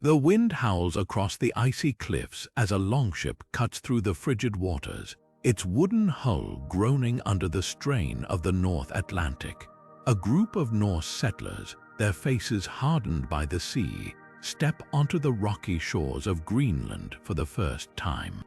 The wind howls across the icy cliffs as a longship cuts through the frigid waters, its wooden hull groaning under the strain of the North Atlantic. A group of Norse settlers, their faces hardened by the sea, step onto the rocky shores of Greenland for the first time.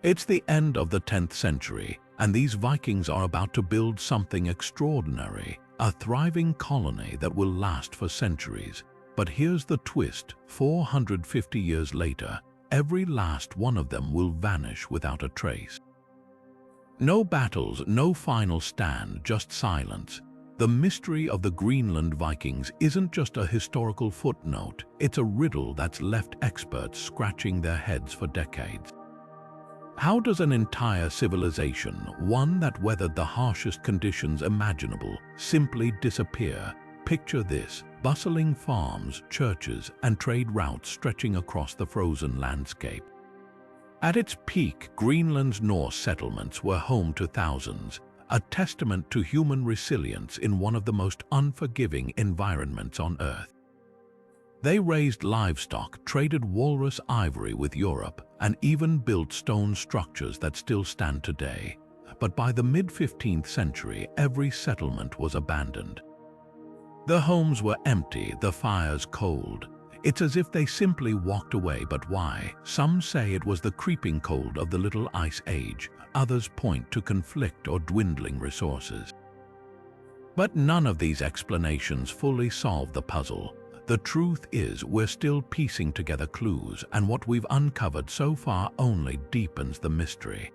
It's the end of the 10th century, and these Vikings are about to build something extraordinary, a thriving colony that will last for centuries. But here's the twist: 450 years later, every last one of them will vanish without a trace. No battles, no final stand, just silence. The mystery of the Greenland Vikings isn't just a historical footnote, it's a riddle that's left experts scratching their heads for decades. How does an entire civilization, one that weathered the harshest conditions imaginable, simply disappear? Picture this: bustling farms, churches, and trade routes stretching across the frozen landscape. At its peak, Greenland's Norse settlements were home to thousands, a testament to human resilience in one of the most unforgiving environments on Earth. They raised livestock, traded walrus ivory with Europe, and even built stone structures that still stand today. But by the mid-15th century, every settlement was abandoned. The homes were empty, the fires cold. It's as if they simply walked away, but why? Some say it was the creeping cold of the Little Ice Age, others point to conflict or dwindling resources. But none of these explanations fully solve the puzzle. The truth is, we're still piecing together clues, and what we've uncovered so far only deepens the mystery.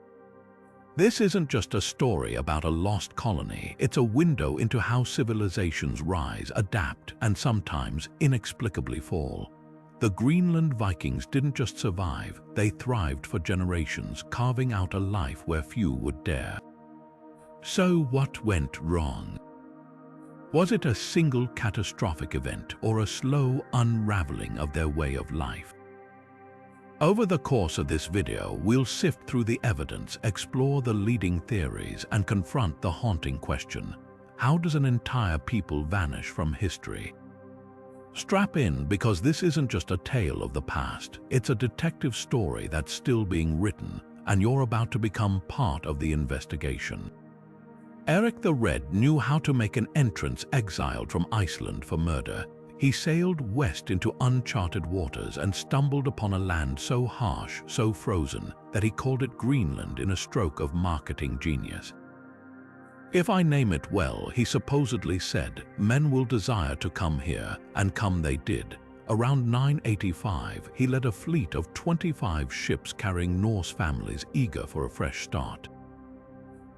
This isn't just a story about a lost colony, it's a window into how civilizations rise, adapt, and sometimes inexplicably fall. The Greenland Vikings didn't just survive, they thrived for generations, carving out a life where few would dare. So what went wrong? Was it a single catastrophic event or a slow unraveling of their way of life? Over the course of this video, we'll sift through the evidence, explore the leading theories, and confront the haunting question: how does an entire people vanish from history? Strap in, because this isn't just a tale of the past, it's a detective story that's still being written, and you're about to become part of the investigation. Erik the Red knew how to make an entrance, exiled from Iceland for murder. He sailed west into uncharted waters and stumbled upon a land so harsh, so frozen, that he called it Greenland in a stroke of marketing genius. "If I name it well," he supposedly said, "men will desire to come here," and come they did. Around 985, he led a fleet of 25 ships carrying Norse families eager for a fresh start.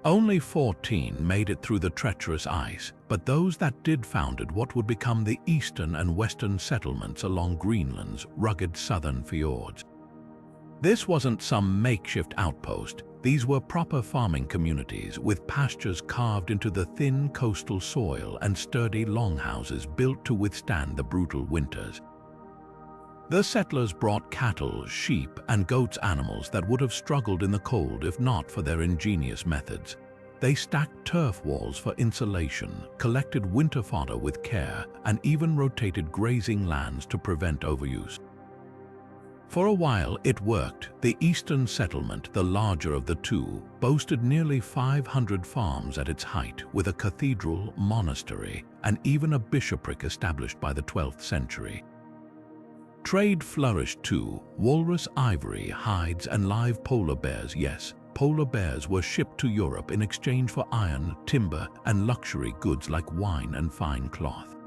Only 14 made it through the treacherous ice, but those that did founded what would become the eastern and western settlements along Greenland's rugged southern fjords. This wasn't some makeshift outpost. These were proper farming communities with pastures carved into the thin coastal soil and sturdy longhouses built to withstand the brutal winters. The settlers brought cattle, sheep, and goats, animals that would have struggled in the cold if not for their ingenious methods. They stacked turf walls for insulation, collected winter fodder with care, and even rotated grazing lands to prevent overuse. For a while it worked. The eastern settlement, the larger of the two, boasted nearly 500 farms at its height, with a cathedral, monastery, and even a bishopric established by the 12th century. Trade flourished too. Walrus ivory, hides, and live polar bears. Yes, polar bears were shipped to Europe in exchange for iron, timber, and luxury goods like wine and fine cloth.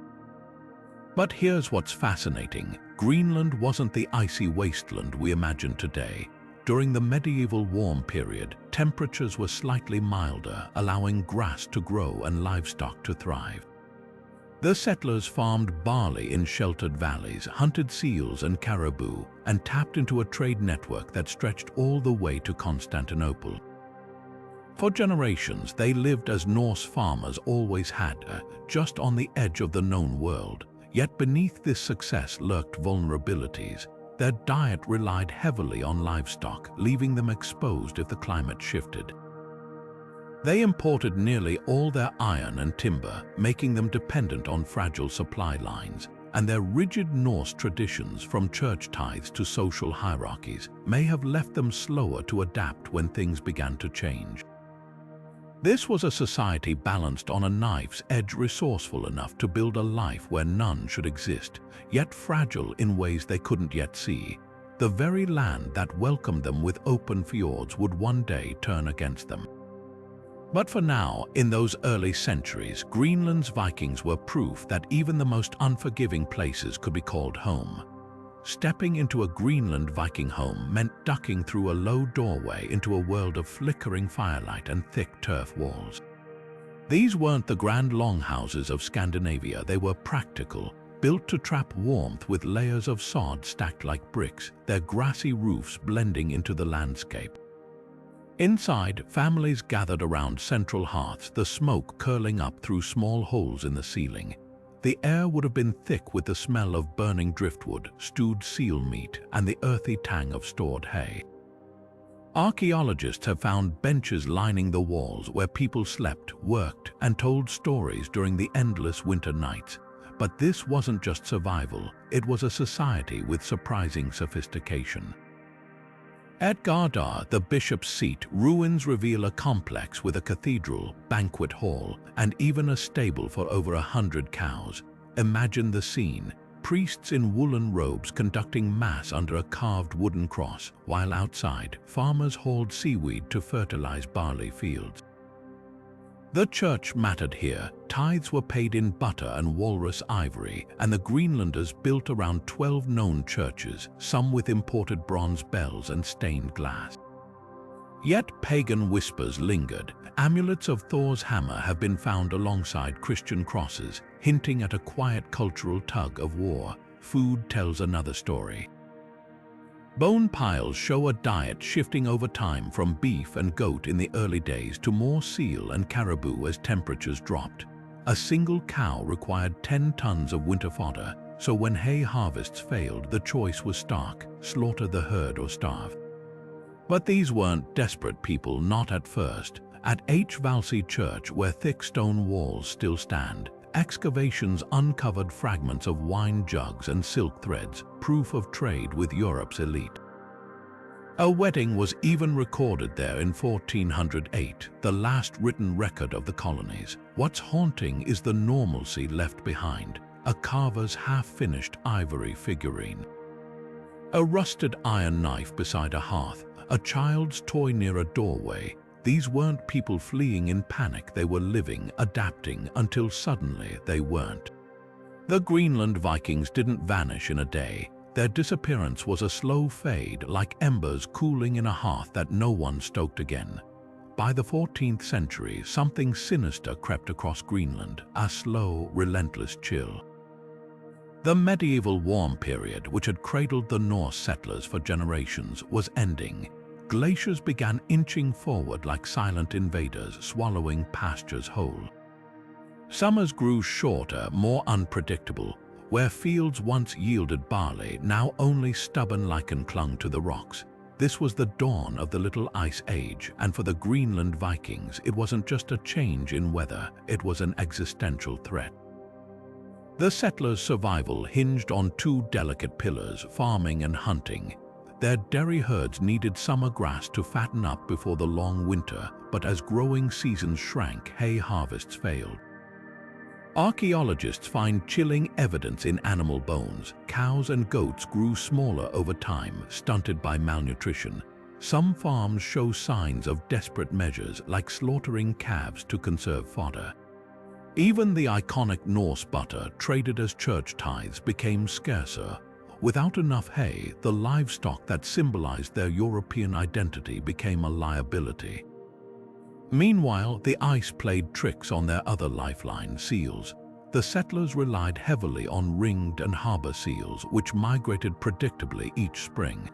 But here's what's fascinating. Greenland wasn't the icy wasteland we imagine today. During the medieval warm period, temperatures were slightly milder, allowing grass to grow and livestock to thrive. The settlers farmed barley in sheltered valleys, hunted seals and caribou, and tapped into a trade network that stretched all the way to Constantinople. For generations, they lived as Norse farmers always had, just on the edge of the known world. Yet beneath this success lurked vulnerabilities. Their diet relied heavily on livestock, leaving them exposed if the climate shifted. They imported nearly all their iron and timber, making them dependent on fragile supply lines. and their rigid Norse traditions, from church tithes to social hierarchies, may have left them slower to adapt when things began to change. This was a society balanced on a knife's edge, resourceful enough to build a life where none should exist, yet fragile in ways they couldn't yet see. The very land that welcomed them with open fjords would one day turn against them. But for now, in those early centuries, Greenland's Vikings were proof that even the most unforgiving places could be called home. Stepping into a Greenland Viking home meant ducking through a low doorway into a world of flickering firelight and thick turf walls. These weren't the grand longhouses of Scandinavia. They were practical, built to trap warmth with layers of sod stacked like bricks, their grassy roofs blending into the landscape. Inside, families gathered around central hearths, the smoke curling up through small holes in the ceiling. The air would have been thick with the smell of burning driftwood, stewed seal meat, and the earthy tang of stored hay. Archaeologists have found benches lining the walls where people slept, worked, and told stories during the endless winter nights. But this wasn't just survival, it was a society with surprising sophistication. At Gardar, the bishop's seat, ruins reveal a complex with a cathedral, banquet hall, and even a stable for over 100 cows. Imagine the scene: priests in woolen robes conducting mass under a carved wooden cross, while outside, farmers hauled seaweed to fertilize barley fields. The church mattered here. Tithes were paid in butter and walrus ivory, and the Greenlanders built around 12 known churches, some with imported bronze bells and stained glass. Yet pagan whispers lingered. Amulets of Thor's hammer have been found alongside Christian crosses, hinting at a quiet cultural tug of war. Food tells another story. Bone piles show a diet shifting over time from beef and goat in the early days to more seal and caribou as temperatures dropped. A single cow required 10 tons of winter fodder, so when hay harvests failed, the choice was stark: slaughter the herd or starve. But these weren't desperate people, not at first. At Hvalsey Church, where thick stone walls still stand, excavations uncovered fragments of wine jugs and silk threads, proof of trade with Europe's elite. A wedding was even recorded there in 1408, the last written record of the colonies. What's haunting is the normalcy left behind: a carver's half-finished ivory figurine, a rusted iron knife beside a hearth, a child's toy near a doorway. These weren't people fleeing in panic, they were living, adapting, until suddenly they weren't. The Greenland Vikings didn't vanish in a day. Their disappearance was a slow fade, like embers cooling in a hearth that no one stoked again. By the 14th century, something sinister crept across Greenland, a slow, relentless chill. The medieval warm period, which had cradled the Norse settlers for generations, was ending. Glaciers began inching forward like silent invaders, swallowing pastures whole. Summers grew shorter, more unpredictable. Where fields once yielded barley, now only stubborn lichen clung to the rocks. This was the dawn of the Little Ice Age, and for the Greenland Vikings, it wasn't just a change in weather, it was an existential threat. The settlers' survival hinged on two delicate pillars: farming and hunting. Their dairy herds needed summer grass to fatten up before the long winter, but as growing seasons shrank, hay harvests failed. Archaeologists find chilling evidence in animal bones. Cows and goats grew smaller over time, stunted by malnutrition. Some farms show signs of desperate measures, like slaughtering calves to conserve fodder. Even the iconic Norse butter, traded as church tithes, became scarcer. Without enough hay, the livestock that symbolized their European identity became a liability. Meanwhile, the ice played tricks on their other lifeline, seals. The settlers relied heavily on ringed and harbor seals, which migrated predictably each spring.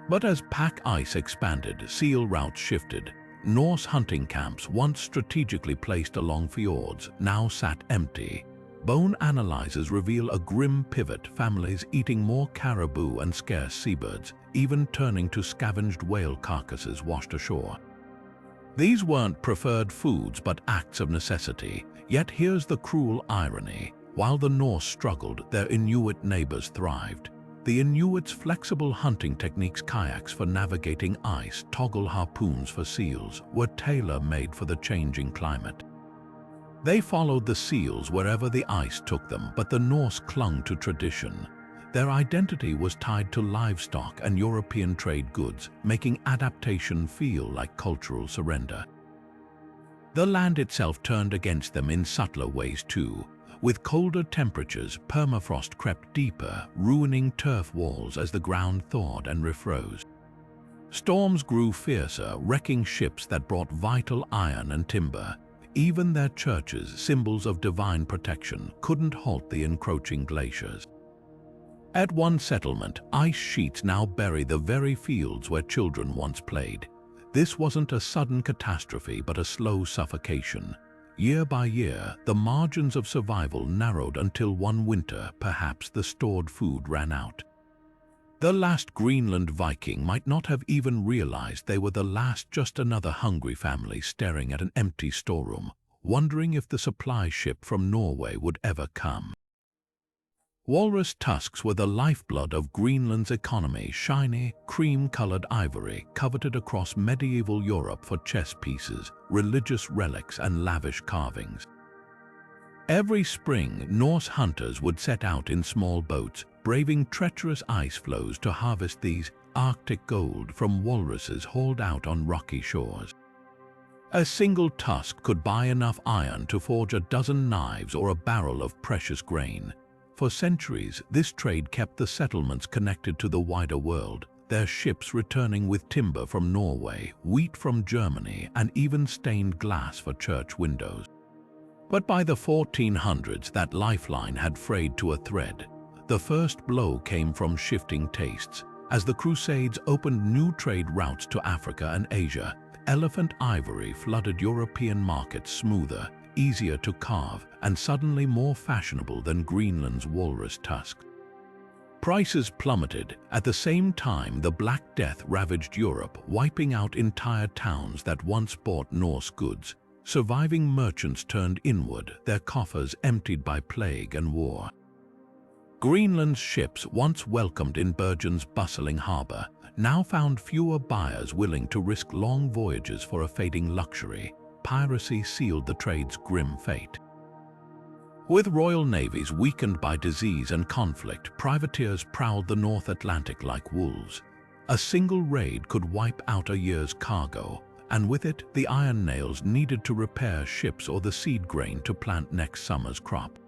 But as pack ice expanded, seal routes shifted. Norse hunting camps, once strategically placed along fjords, now sat empty. Bone analyzers reveal a grim pivot: families eating more caribou and scarce seabirds, even turning to scavenged whale carcasses washed ashore. These weren't preferred foods but acts of necessity. Yet here's the cruel irony: While the Norse struggled, their Inuit neighbors thrived. The Inuits' flexible hunting techniques, kayaks for navigating ice, toggle harpoons for seals, were tailor-made for the changing climate. They followed the seals wherever the ice took them, but the Norse clung to tradition. Their identity was tied to livestock and European trade goods, making adaptation feel like cultural surrender. The land itself turned against them in subtler ways too. With colder temperatures, permafrost crept deeper, ruining turf walls as the ground thawed and refroze. Storms grew fiercer, wrecking ships that brought vital iron and timber. Even their churches, symbols of divine protection, couldn't halt the encroaching glaciers. At one settlement, ice sheets now bury the very fields where children once played. This wasn't a sudden catastrophe, but a slow suffocation. Year by year, the margins of survival narrowed until one winter, perhaps the stored food ran out. The last Greenland Viking might not have even realized they were the last, just another hungry family staring at an empty storeroom, wondering if the supply ship from Norway would ever come. Walrus tusks were the lifeblood of Greenland's economy, shiny, cream-colored ivory coveted across medieval Europe for chess pieces, religious relics, and lavish carvings. Every spring, Norse hunters would set out in small boats, braving treacherous ice floes to harvest these Arctic gold from walruses hauled out on rocky shores. A single tusk could buy enough iron to forge a dozen knives or a barrel of precious grain. For centuries, this trade kept the settlements connected to the wider world, their ships returning with timber from Norway, wheat from Germany, and even stained glass for church windows. But by the 1400s, that lifeline had frayed to a thread. The first blow came from shifting tastes. As the Crusades opened new trade routes to Africa and Asia, elephant ivory flooded European markets, smoother, easier to carve, and suddenly more fashionable than Greenland's walrus tusks. Prices plummeted. At the same time, the Black Death ravaged Europe, wiping out entire towns that once bought Norse goods. Surviving merchants turned inward, their coffers emptied by plague and war. Greenland's ships, once welcomed in Bergen's bustling harbor, now found fewer buyers willing to risk long voyages for a fading luxury. Piracy sealed the trade's grim fate. With royal navies weakened by disease and conflict, privateers prowled the North Atlantic like wolves. A single raid could wipe out a year's cargo, and with it, the iron nails needed to repair ships or the seed grain to plant next summer's crop.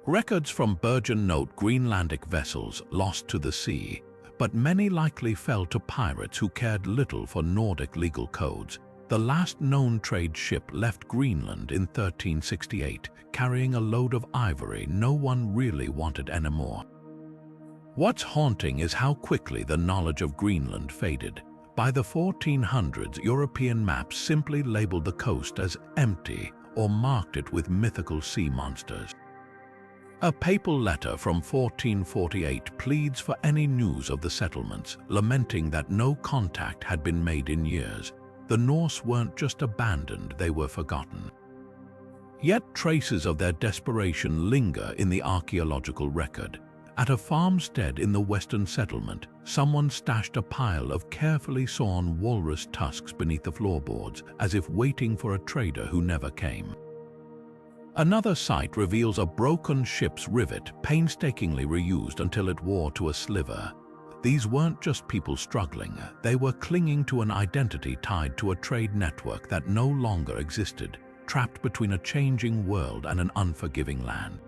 Records from Bergen note Greenlandic vessels lost to the sea, but many likely fell to pirates who cared little for Nordic legal codes. The last known trade ship left Greenland in 1368, carrying a load of ivory no one really wanted anymore. What's haunting is how quickly the knowledge of Greenland faded. By the 1400s, European maps simply labeled the coast as empty or marked it with mythical sea monsters. A papal letter from 1448 pleads for any news of the settlements, lamenting that no contact had been made in years. The Norse weren't just abandoned, they were forgotten. Yet traces of their desperation linger in the archaeological record. At a farmstead in the western settlement, someone stashed a pile of carefully sawn walrus tusks beneath the floorboards, as if waiting for a trader who never came. Another site reveals a broken ship's rivet, painstakingly reused until it wore to a sliver. These weren't just people struggling, they were clinging to an identity tied to a trade network that no longer existed, trapped between a changing world and an unforgiving land.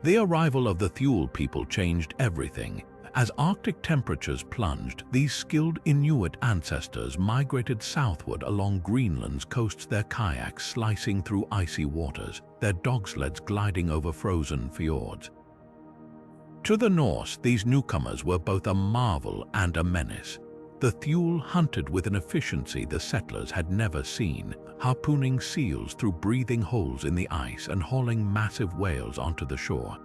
The arrival of the Thule people changed everything. As Arctic temperatures plunged, these skilled Inuit ancestors migrated southward along Greenland's coasts, their kayaks slicing through icy waters, their dog sleds gliding over frozen fjords. To the Norse, these newcomers were both a marvel and a menace. The Thule hunted with an efficiency the settlers had never seen, harpooning seals through breathing holes in the ice and hauling massive whales onto the shore.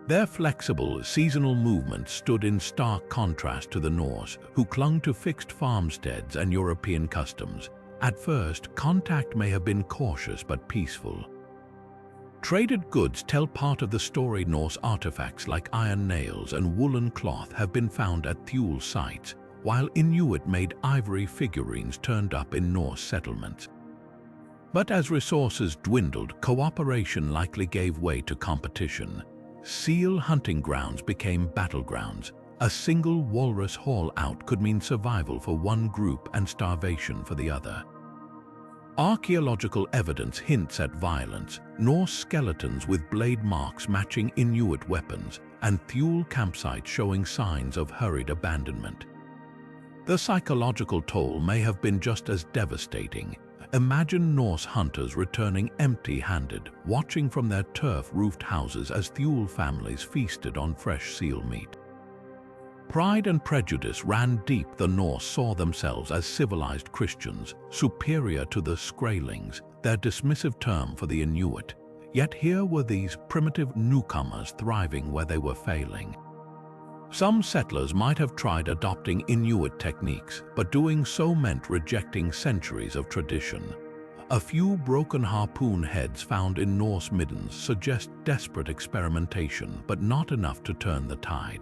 Their flexible, seasonal movements stood in stark contrast to the Norse, who clung to fixed farmsteads and European customs. At first, contact may have been cautious but peaceful. Traded goods tell part of the story. Norse artifacts like iron nails and woolen cloth have been found at Thule sites, while Inuit-made ivory figurines turned up in Norse settlements. But as resources dwindled, cooperation likely gave way to competition. Seal hunting grounds became battlegrounds. A single walrus haul-out could mean survival for one group and starvation for the other. Archaeological evidence hints at violence. Norse skeletons with blade marks matching Inuit weapons, and Thule campsites showing signs of hurried abandonment. The psychological toll may have been just as devastating. Imagine Norse hunters returning empty-handed, watching from their turf-roofed houses as Thule families feasted on fresh seal meat. Pride and prejudice ran deep. The Norse saw themselves as civilized Christians, superior to the Skraelings, their dismissive term for the Inuit. Yet here were these primitive newcomers thriving where they were failing. Some settlers might have tried adopting Inuit techniques, but doing so meant rejecting centuries of tradition. A few broken harpoon heads found in Norse middens suggest desperate experimentation, but not enough to turn the tide.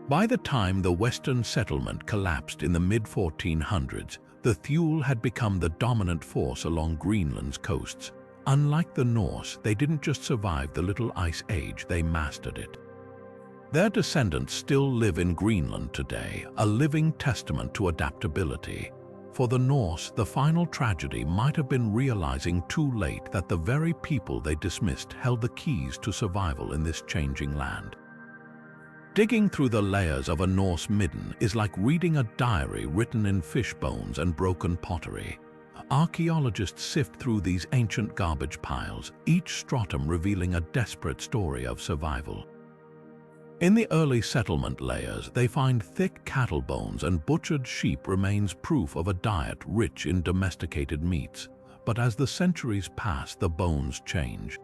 By the time the Western settlement collapsed in the mid-1400s, the Thule had become the dominant force along Greenland's coasts. Unlike the Norse, they didn't just survive the Little Ice Age, they mastered it. Their descendants still live in Greenland today, a living testament to adaptability. For the Norse, the final tragedy might have been realizing too late that the very people they dismissed held the keys to survival in this changing land. Digging through the layers of a Norse midden is like reading a diary written in fish bones and broken pottery. Archaeologists sift through these ancient garbage piles, each stratum revealing a desperate story of survival. In the early settlement layers, they find thick cattle bones and butchered sheep remains, proof of a diet rich in domesticated meats. But as the centuries pass, the bones change.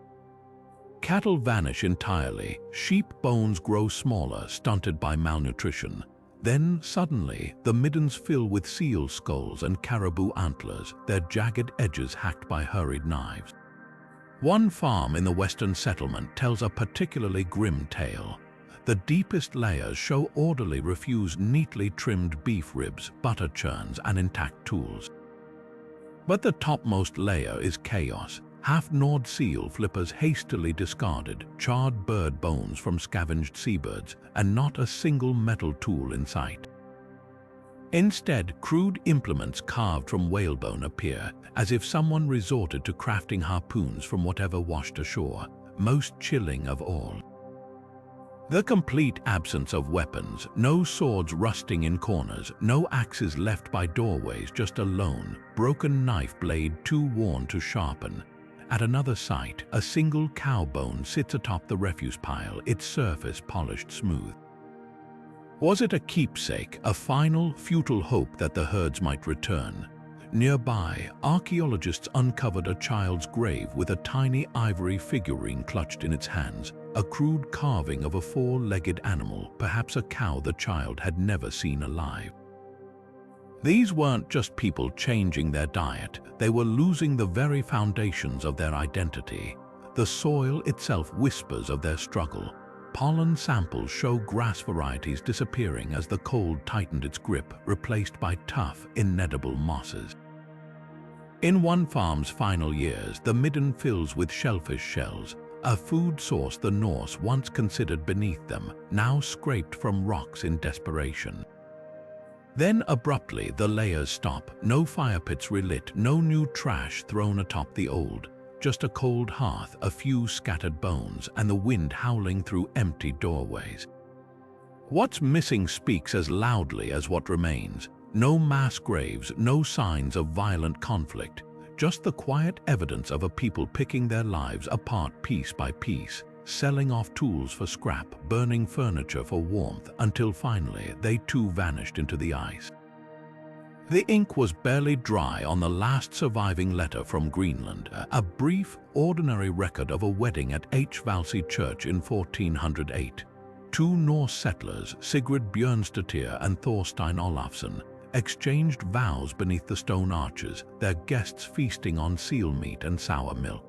Cattle vanish entirely, sheep bones grow smaller, stunted by malnutrition. Then, suddenly, the middens fill with seal skulls and caribou antlers, their jagged edges hacked by hurried knives. One farm in the Western settlement tells a particularly grim tale. The deepest layers show orderly refuse neatly trimmed beef ribs, butter churns, and intact tools. But the topmost layer is chaos. Half-gnawed seal flippers hastily discarded, charred bird bones from scavenged seabirds, and not a single metal tool in sight. Instead, crude implements carved from whalebone appear, as if someone resorted to crafting harpoons from whatever washed ashore. Most chilling of all, the complete absence of weapons, no swords rusting in corners, no axes left by doorways, just a lone, broken knife blade too worn to sharpen. At another site, a single cow bone sits atop the refuse pile, its surface polished smooth. Was it a keepsake, a final, futile hope that the herds might return? Nearby, archaeologists uncovered a child's grave with a tiny ivory figurine clutched in its hands, a crude carving of a four-legged animal, perhaps a cow the child had never seen alive. These weren't just people changing their diet, they were losing the very foundations of their identity. The soil itself whispers of their struggle. Pollen samples show grass varieties disappearing as the cold tightened its grip, replaced by tough, inedible mosses. In one farm's final years, the midden fills with shellfish shells, a food source the Norse once considered beneath them, now scraped from rocks in desperation. Then abruptly the layers stop, no fire pits relit, no new trash thrown atop the old, just a cold hearth, a few scattered bones, and the wind howling through empty doorways. What's missing speaks as loudly as what remains. No mass graves, no signs of violent conflict, just the quiet evidence of a people picking their lives apart piece by piece, selling off tools for scrap, burning furniture for warmth, until finally they too vanished into the ice. The ink was barely dry on the last surviving letter from Greenland, a brief, ordinary record of a wedding at Hvalsey Church in 1408. Two Norse settlers, Sigrid Björnstadtir and Thorstein Olafsson, exchanged vows beneath the stone arches, their guests feasting on seal meat and sour milk.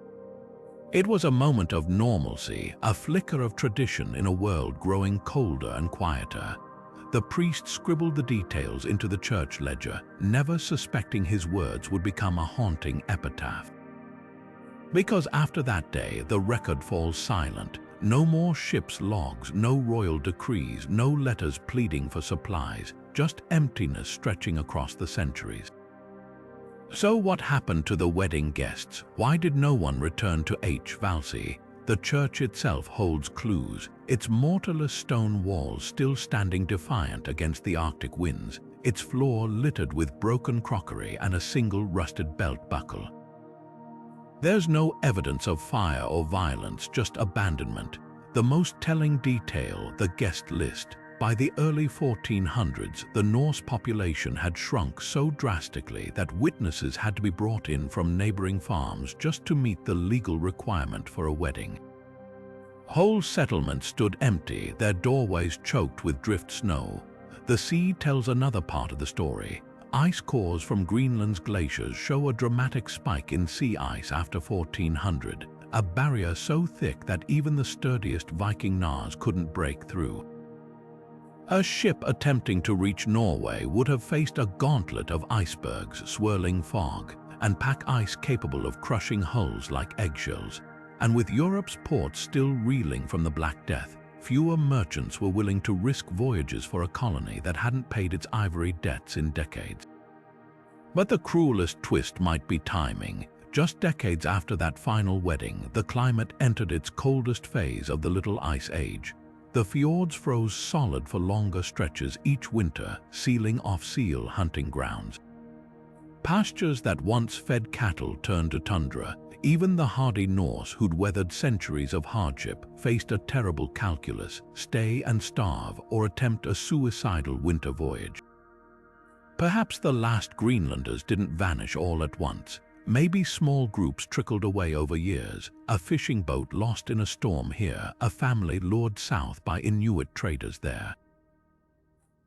It was a moment of normalcy, a flicker of tradition in a world growing colder and quieter. The priest scribbled the details into the church ledger, never suspecting his words would become a haunting epitaph. Because after that day, the record falls silent. No more ship's logs, no royal decrees, no letters pleading for supplies, just emptiness stretching across the centuries. So what happened to the wedding guests? Why did no one return to Hvalsey? The church itself holds clues, its mortarless stone walls still standing defiant against the Arctic winds, its floor littered with broken crockery and a single rusted belt buckle. There's no evidence of fire or violence, just abandonment. The most telling detail, the guest list. By the early 1400s, the Norse population had shrunk so drastically that witnesses had to be brought in from neighboring farms just to meet the legal requirement for a wedding. Whole settlements stood empty, their doorways choked with drift snow. The sea tells another part of the story. Ice cores from Greenland's glaciers show a dramatic spike in sea ice after 1400, a barrier so thick that even the sturdiest Viking Nars couldn't break through. A ship attempting to reach Norway would have faced a gauntlet of icebergs, swirling fog, and pack ice capable of crushing hulls like eggshells. And with Europe's ports still reeling from the Black Death, fewer merchants were willing to risk voyages for a colony that hadn't paid its ivory debts in decades. But the cruelest twist might be timing. Just decades after that final wedding, the climate entered its coldest phase of the Little Ice Age. The fjords froze solid for longer stretches each winter, sealing off seal hunting grounds. Pastures that once fed cattle turned to tundra. Even the hardy Norse, who'd weathered centuries of hardship, faced a terrible calculus: stay and starve or attempt a suicidal winter voyage. Perhaps the last Greenlanders didn't vanish all at once. Maybe small groups trickled away over years, a fishing boat lost in a storm here, a family lured south by Inuit traders there.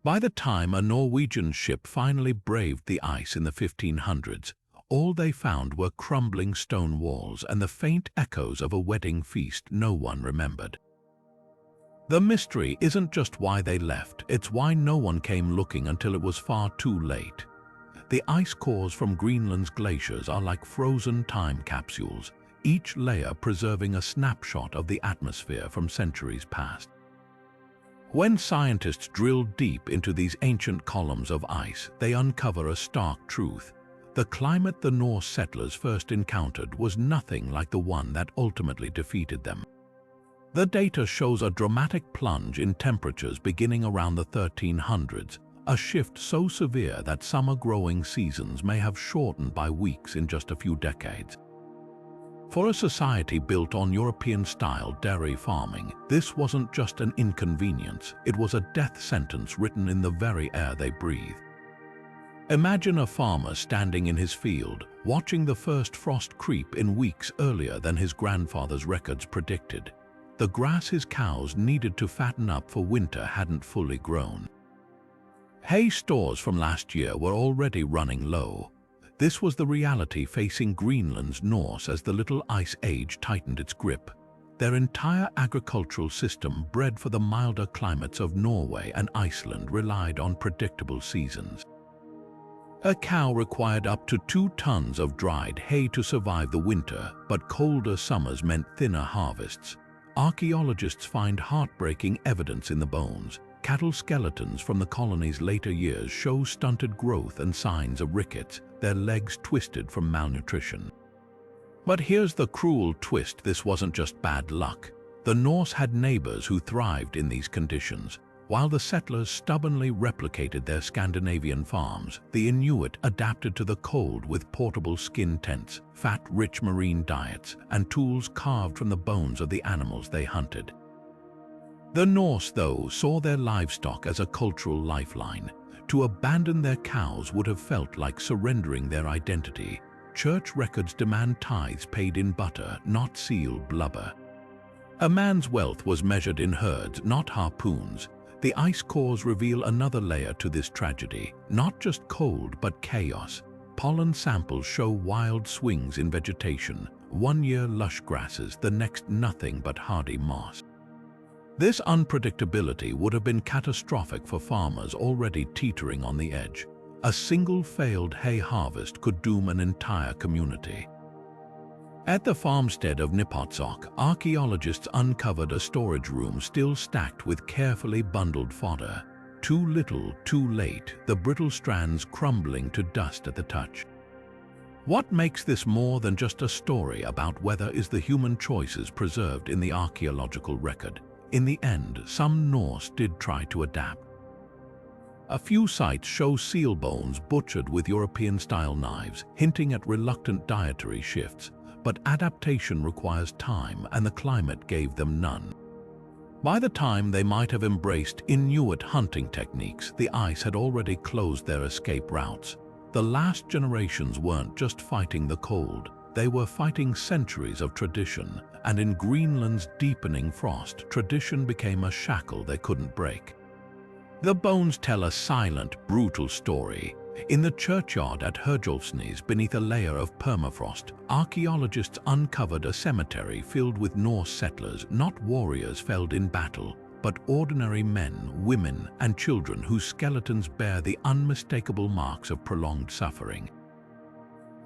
By the time a Norwegian ship finally braved the ice in the 1500s, all they found were crumbling stone walls and the faint echoes of a wedding feast no one remembered. The mystery isn't just why they left, it's why no one came looking until it was far too late. The ice cores from Greenland's glaciers are like frozen time capsules, each layer preserving a snapshot of the atmosphere from centuries past. When scientists drill deep into these ancient columns of ice, they uncover a stark truth. The climate the Norse settlers first encountered was nothing like the one that ultimately defeated them. The data shows a dramatic plunge in temperatures beginning around the 1300s, a shift so severe that summer growing seasons may have shortened by weeks in just a few decades. For a society built on European-style dairy farming, this wasn't just an inconvenience, it was a death sentence written in the very air they breathe. Imagine a farmer standing in his field, watching the first frost creep in weeks earlier than his grandfather's records predicted. The grass his cows needed to fatten up for winter hadn't fully grown. Hay stores from last year were already running low. This was the reality facing Greenland's Norse as the Little Ice Age tightened its grip. Their entire agricultural system, bred for the milder climates of Norway and Iceland, relied on predictable seasons. A cow required up to 2 tons of dried hay to survive the winter, but colder summers meant thinner harvests. Archaeologists find heartbreaking evidence in the bones. Cattle skeletons from the colony's later years show stunted growth and signs of rickets, their legs twisted from malnutrition. But here's the cruel twist: this wasn't just bad luck. The Norse had neighbors who thrived in these conditions. While the settlers stubbornly replicated their Scandinavian farms, the Inuit adapted to the cold with portable skin tents, fat-rich marine diets, and tools carved from the bones of the animals they hunted. The Norse, though, saw their livestock as a cultural lifeline. To abandon their cows would have felt like surrendering their identity. Church records demand tithes paid in butter, not seal blubber. A man's wealth was measured in herds, not harpoons. The ice cores reveal another layer to this tragedy, not just cold but chaos. Pollen samples show wild swings in vegetation, one year lush grasses, the next nothing but hardy moss. This unpredictability would have been catastrophic for farmers already teetering on the edge. A single failed hay harvest could doom an entire community. At the farmstead of Nipotsok, archaeologists uncovered a storage room still stacked with carefully bundled fodder. Too little, too late, the brittle strands crumbling to dust at the touch. What makes this more than just a story about weather is the human choices preserved in the archaeological record. In the end, some Norse did try to adapt. A few sites show seal bones butchered with European-style knives, hinting at reluctant dietary shifts, but adaptation requires time and the climate gave them none. By the time they might have embraced Inuit hunting techniques, the ice had already closed their escape routes. The last generations weren't just fighting the cold, they were fighting centuries of tradition, and in Greenland's deepening frost, tradition became a shackle they couldn't break. The bones tell a silent, brutal story. In the churchyard at Hvalsey, beneath a layer of permafrost, archaeologists uncovered a cemetery filled with Norse settlers, not warriors felled in battle, but ordinary men, women, and children whose skeletons bear the unmistakable marks of prolonged suffering.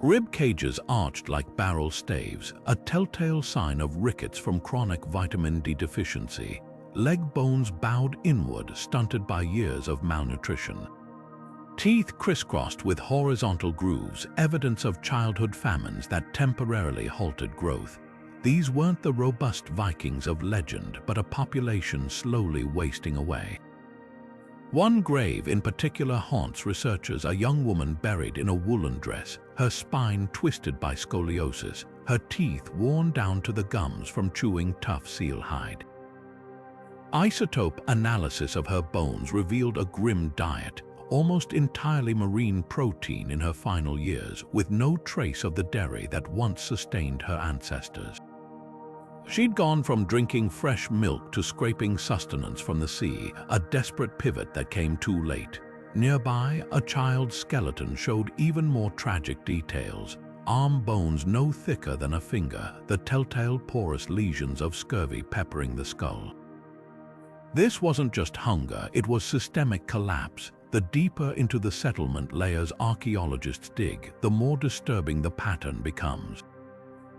Rib cages arched like barrel staves, a telltale sign of rickets from chronic vitamin D deficiency. Leg bones bowed inward, stunted by years of malnutrition. Teeth crisscrossed with horizontal grooves, evidence of childhood famines that temporarily halted growth. These weren't the robust Vikings of legend, but a population slowly wasting away. One grave in particular haunts researchers, a young woman buried in a woolen dress, her spine twisted by scoliosis, her teeth worn down to the gums from chewing tough seal hide. Isotope analysis of her bones revealed a grim diet, almost entirely marine protein in her final years, with no trace of the dairy that once sustained her ancestors. She'd gone from drinking fresh milk to scraping sustenance from the sea, a desperate pivot that came too late. Nearby, a child's skeleton showed even more tragic details. Arm bones no thicker than a finger, the telltale porous lesions of scurvy peppering the skull. This wasn't just hunger, it was systemic collapse. The deeper into the settlement layers archaeologists dig, the more disturbing the pattern becomes.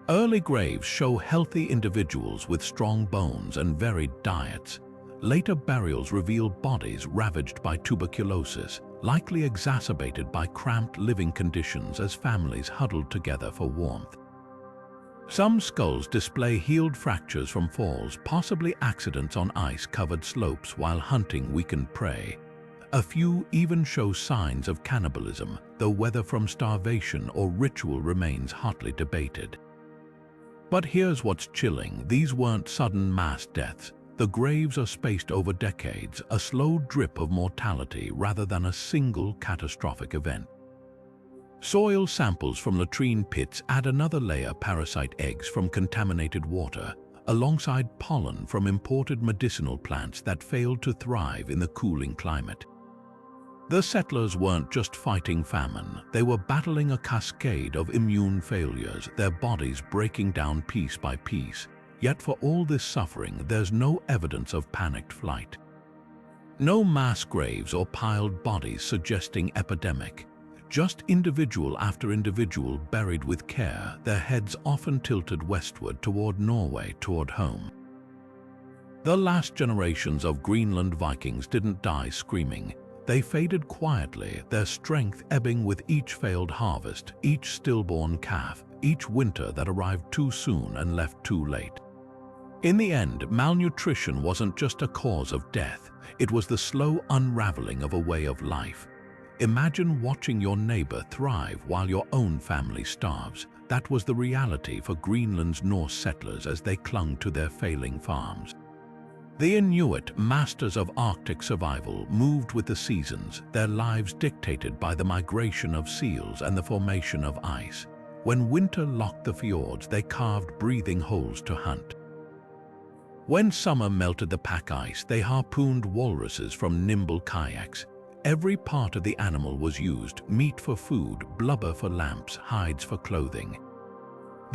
Early graves show healthy individuals with strong bones and varied diets. Later burials reveal bodies ravaged by tuberculosis, likely exacerbated by cramped living conditions as families huddled together for warmth. Some skulls display healed fractures from falls, possibly accidents on ice-covered slopes while hunting weakened prey. A few even show signs of cannibalism, though whether from starvation or ritual remains hotly debated. But here's what's chilling: these weren't sudden mass deaths. The graves are spaced over decades, a slow drip of mortality rather than a single catastrophic event. Soil samples from latrine pits add another layer: parasite eggs from contaminated water, alongside pollen from imported medicinal plants that failed to thrive in the cooling climate. The settlers weren't just fighting famine, they were battling a cascade of immune failures, their bodies breaking down piece by piece. Yet for all this suffering, there's no evidence of panicked flight. No mass graves or piled bodies suggesting epidemic. Just individual after individual buried with care, their heads often tilted westward toward Norway, toward home. The last generations of Greenland Vikings didn't die screaming. They faded quietly, their strength ebbing with each failed harvest, each stillborn calf, each winter that arrived too soon and left too late. In the end, malnutrition wasn't just a cause of death, it was the slow unraveling of a way of life. Imagine watching your neighbor thrive while your own family starves. That was the reality for Greenland's Norse settlers as they clung to their failing farms. The Inuit, masters of Arctic survival, moved with the seasons, their lives dictated by the migration of seals and the formation of ice. When winter locked the fjords, they carved breathing holes to hunt. When summer melted the pack ice, they harpooned walruses from nimble kayaks. Every part of the animal was used: meat for food, blubber for lamps, hides for clothing.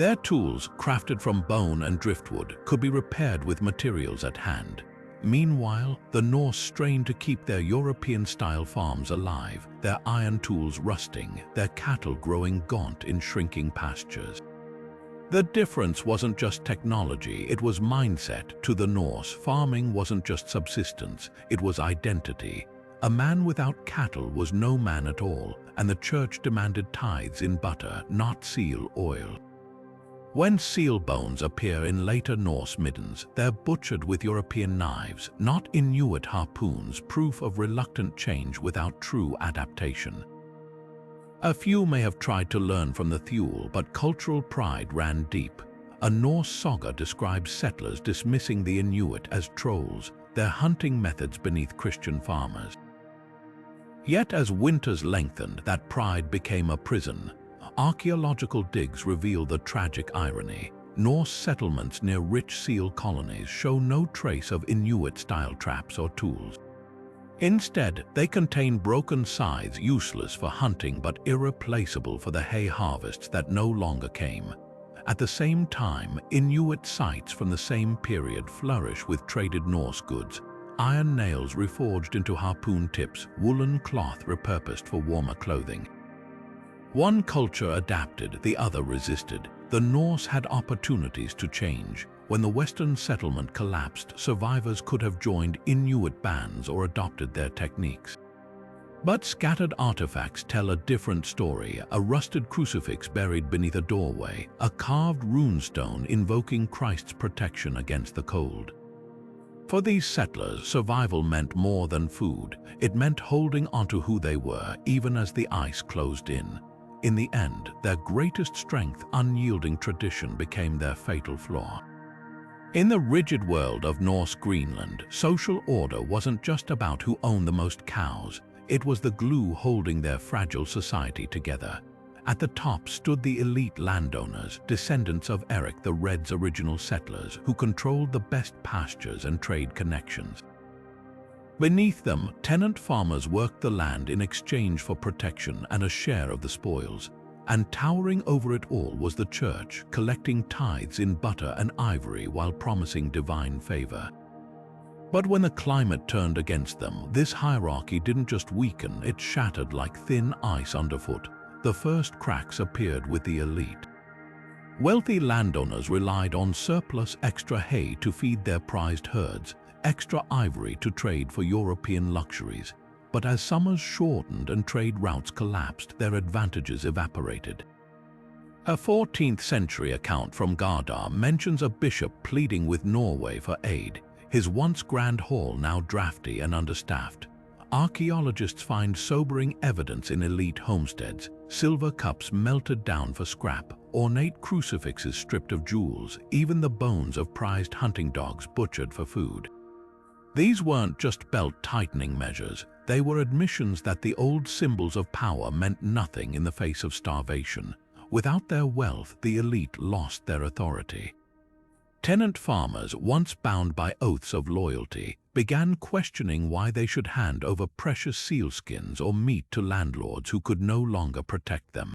Their tools, crafted from bone and driftwood, could be repaired with materials at hand. Meanwhile, the Norse strained to keep their European-style farms alive, their iron tools rusting, their cattle growing gaunt in shrinking pastures. The difference wasn't just technology, it was mindset. To the Norse, farming wasn't just subsistence, it was identity. A man without cattle was no man at all, and the church demanded tithes in butter, not seal oil. When seal bones appear in later Norse middens, they're butchered with European knives, not Inuit harpoons, proof of reluctant change without true adaptation. A few may have tried to learn from the Thule, but cultural pride ran deep. A Norse saga describes settlers dismissing the Inuit as trolls, their hunting methods beneath Christian farmers. Yet as winters lengthened, that pride became a prison. Archaeological digs reveal the tragic irony. Norse settlements near rich seal colonies show no trace of Inuit-style traps or tools. Instead, they contain broken scythes useless for hunting but irreplaceable for the hay harvests that no longer came. At the same time, Inuit sites from the same period flourish with traded Norse goods. Iron nails reforged into harpoon tips, woolen cloth repurposed for warmer clothing. One culture adapted, the other resisted. The Norse had opportunities to change. When the Western settlement collapsed, survivors could have joined Inuit bands or adopted their techniques. But scattered artifacts tell a different story. A rusted crucifix buried beneath a doorway, a carved runestone invoking Christ's protection against the cold. For these settlers, survival meant more than food. It meant holding onto who they were, even as the ice closed in. In the end, their greatest strength, unyielding tradition, became their fatal flaw. In the rigid world of Norse Greenland, social order wasn't just about who owned the most cows. It was the glue holding their fragile society together. At the top stood the elite landowners, descendants of Erik the Red's original settlers, who controlled the best pastures and trade connections. Beneath them, tenant farmers worked the land in exchange for protection and a share of the spoils. And towering over it all was the church, collecting tithes in butter and ivory while promising divine favor. But when the climate turned against them, this hierarchy didn't just weaken, it shattered like thin ice underfoot. The first cracks appeared with the elite. Wealthy landowners relied on surplus extra hay to feed their prized herds, extra ivory to trade for European luxuries. But as summers shortened and trade routes collapsed, their advantages evaporated. A 14th century account from Gardar mentions a bishop pleading with Norway for aid, his once grand hall now drafty and understaffed. Archaeologists find sobering evidence in elite homesteads, silver cups melted down for scrap, ornate crucifixes stripped of jewels, even the bones of prized hunting dogs butchered for food. These weren't just belt-tightening measures, they were admissions that the old symbols of power meant nothing in the face of starvation. Without their wealth, the elite lost their authority. Tenant farmers, once bound by oaths of loyalty, began questioning why they should hand over precious sealskins or meat to landlords who could no longer protect them.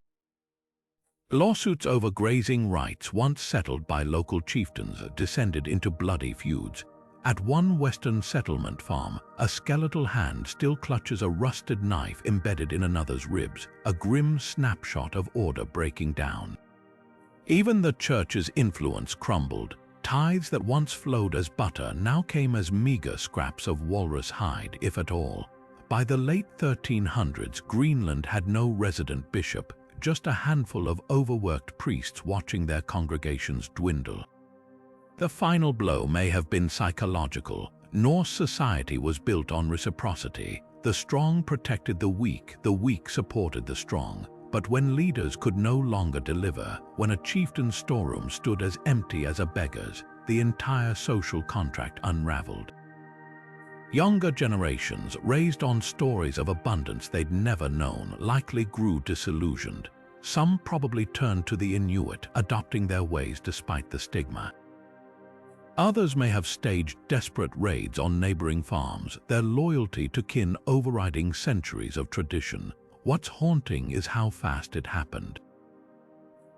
Lawsuits over grazing rights, once settled by local chieftains, descended into bloody feuds. At one western settlement farm, a skeletal hand still clutches a rusted knife embedded in another's ribs, a grim snapshot of order breaking down. Even the church's influence crumbled. Tithes that once flowed as butter now came as meager scraps of walrus hide, if at all. By the late 1300s, Greenland had no resident bishop, just a handful of overworked priests watching their congregations dwindle. The final blow may have been psychological. Norse society was built on reciprocity. The strong protected the weak supported the strong. But when leaders could no longer deliver, when a chieftain's storeroom stood as empty as a beggar's, the entire social contract unraveled. Younger generations, raised on stories of abundance they'd never known, likely grew disillusioned. Some probably turned to the Inuit, adopting their ways despite the stigma. Others may have staged desperate raids on neighboring farms, their loyalty to kin overriding centuries of tradition. What's haunting is how fast it happened.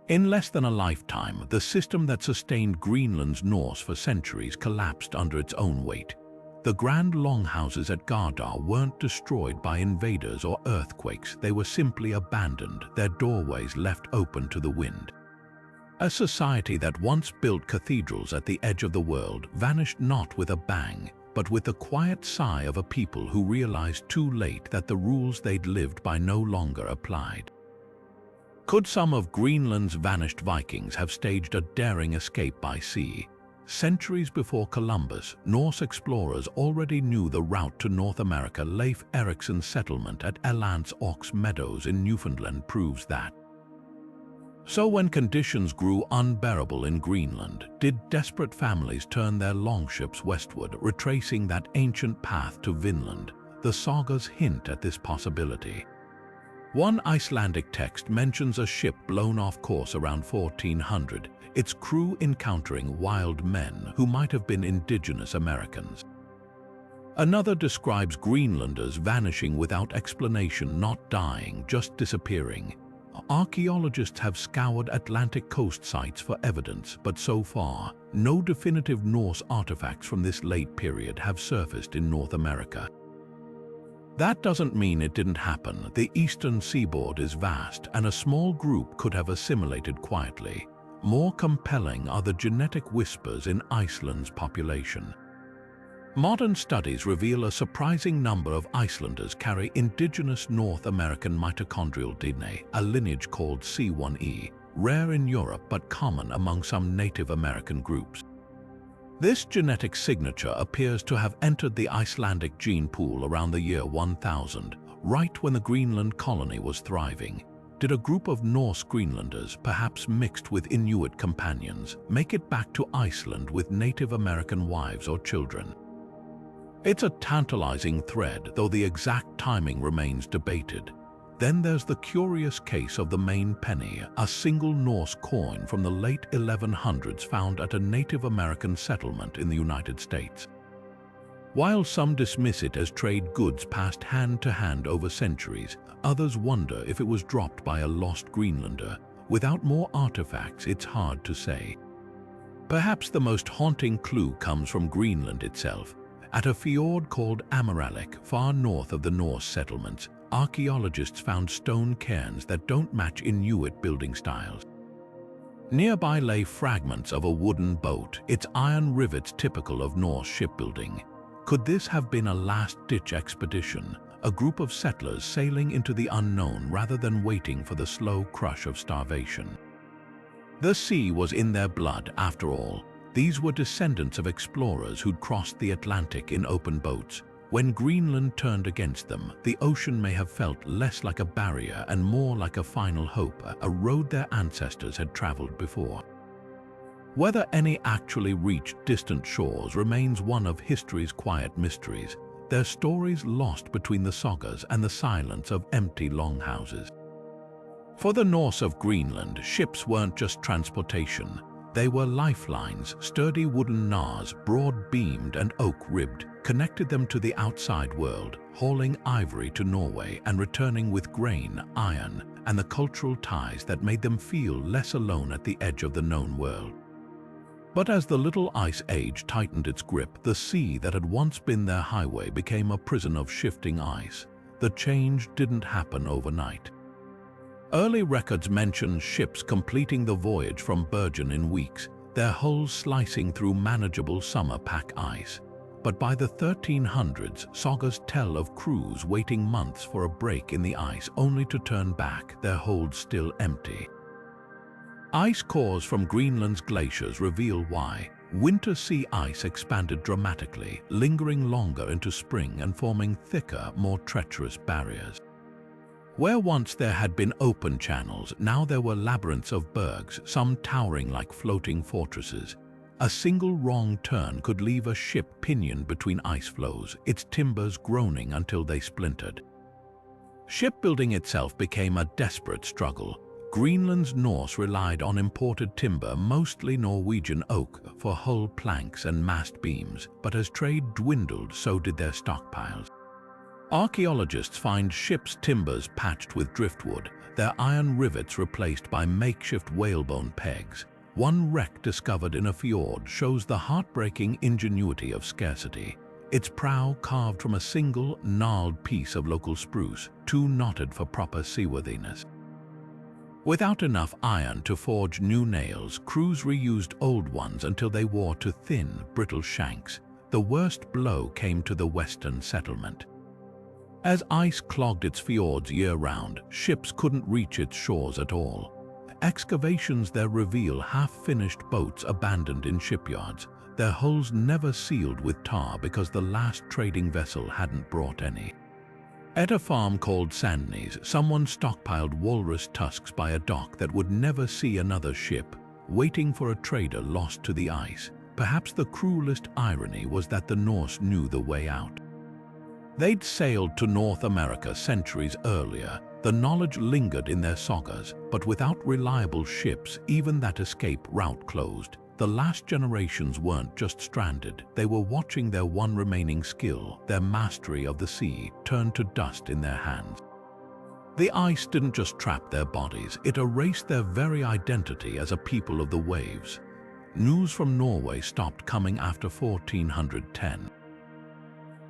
In less than a lifetime, the system that sustained Greenland's Norse for centuries collapsed under its own weight. The grand longhouses at Gardar weren't destroyed by invaders or earthquakes, they were simply abandoned, their doorways left open to the wind. A society that once built cathedrals at the edge of the world vanished not with a bang, but with the quiet sigh of a people who realized too late that the rules they'd lived by no longer applied. Could some of Greenland's vanished Vikings have staged a daring escape by sea? Centuries before Columbus, Norse explorers already knew the route to North America. Leif Erikson's settlement at Elance Ox Meadows in Newfoundland proves that. So when conditions grew unbearable in Greenland, did desperate families turn their longships westward, retracing that ancient path to Vinland? The sagas hint at this possibility. One Icelandic text mentions a ship blown off course around 1400, its crew encountering wild men who might have been indigenous Americans. Another describes Greenlanders vanishing without explanation, not dying, just disappearing. Archaeologists have scoured Atlantic coast sites for evidence, but so far, no definitive Norse artifacts from this late period have surfaced in North America. That doesn't mean it didn't happen. The eastern seaboard is vast, and a small group could have assimilated quietly. More compelling are the genetic whispers in Iceland's population. Modern studies reveal a surprising number of Icelanders carry indigenous North American mitochondrial DNA, a lineage called C1e, rare in Europe but common among some Native American groups. This genetic signature appears to have entered the Icelandic gene pool around the year 1000, right when the Greenland colony was thriving. Did a group of Norse Greenlanders, perhaps mixed with Inuit companions, make it back to Iceland with Native American wives or children? It's a tantalizing thread, though the exact timing remains debated. Then there's the curious case of the Maine penny, a single Norse coin from the late 1100s found at a Native American settlement in the United States. While some dismiss it as trade goods passed hand to hand over centuries, others wonder if it was dropped by a lost Greenlander. Without more artifacts, it's hard to say. Perhaps the most haunting clue comes from Greenland itself. At a fjord called Amaralik, far north of the Norse settlements, archaeologists found stone cairns that don't match Inuit building styles. Nearby lay fragments of a wooden boat, its iron rivets typical of Norse shipbuilding. Could this have been a last-ditch expedition, a group of settlers sailing into the unknown rather than waiting for the slow crush of starvation? The sea was in their blood, after all. These were descendants of explorers who'd crossed the Atlantic in open boats. When Greenland turned against them, the ocean may have felt less like a barrier and more like a final hope, a road their ancestors had traveled before. Whether any actually reached distant shores remains one of history's quiet mysteries, their stories lost between the sagas and the silence of empty longhouses. For the Norse of Greenland, ships weren't just transportation. They were lifelines. Sturdy wooden knars, broad-beamed and oak-ribbed, connected them to the outside world, hauling ivory to Norway and returning with grain, iron, and the cultural ties that made them feel less alone at the edge of the known world. But as the Little Ice Age tightened its grip, the sea that had once been their highway became a prison of shifting ice. The change didn't happen overnight. Early records mention ships completing the voyage from Bergen in weeks, their hulls slicing through manageable summer pack ice. But by the 1300s, sagas tell of crews waiting months for a break in the ice only to turn back, their holds still empty. Ice cores from Greenland's glaciers reveal why. Winter sea ice expanded dramatically, lingering longer into spring and forming thicker, more treacherous barriers. Where once there had been open channels, now there were labyrinths of bergs, some towering like floating fortresses. A single wrong turn could leave a ship pinioned between ice floes, its timbers groaning until they splintered. Shipbuilding itself became a desperate struggle. Greenland's Norse relied on imported timber, mostly Norwegian oak, for hull planks and mast beams, but as trade dwindled, so did their stockpiles. Archaeologists find ships' timbers patched with driftwood, their iron rivets replaced by makeshift whalebone pegs. One wreck discovered in a fjord shows the heartbreaking ingenuity of scarcity. Its prow carved from a single, gnarled piece of local spruce, too knotted for proper seaworthiness. Without enough iron to forge new nails, crews reused old ones until they wore to thin, brittle shanks. The worst blow came to the western settlement. As ice clogged its fjords year-round, ships couldn't reach its shores at all. Excavations there reveal half-finished boats abandoned in shipyards, their hulls never sealed with tar because the last trading vessel hadn't brought any. At a farm called Sandnes, someone stockpiled walrus tusks by a dock that would never see another ship, waiting for a trader lost to the ice. Perhaps the cruelest irony was that the Norse knew the way out. They'd sailed to North America centuries earlier. The knowledge lingered in their sagas, but without reliable ships, even that escape route closed. The last generations weren't just stranded, they were watching their one remaining skill, their mastery of the sea, turn to dust in their hands. The ice didn't just trap their bodies, it erased their very identity as a people of the waves. News from Norway stopped coming after 1410.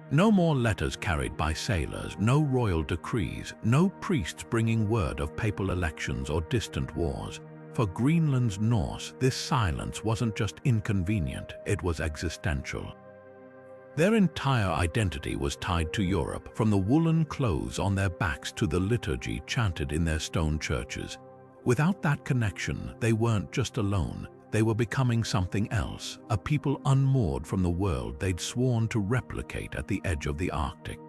No more letters carried by sailors, no royal decrees, no priests bringing word of papal elections or distant wars. For Greenland's Norse, this silence wasn't just inconvenient, it was existential. Their entire identity was tied to Europe, from the woolen clothes on their backs to the liturgy chanted in their stone churches. Without that connection, they weren't just alone, they were becoming something else, a people unmoored from the world they'd sworn to replicate at the edge of the Arctic.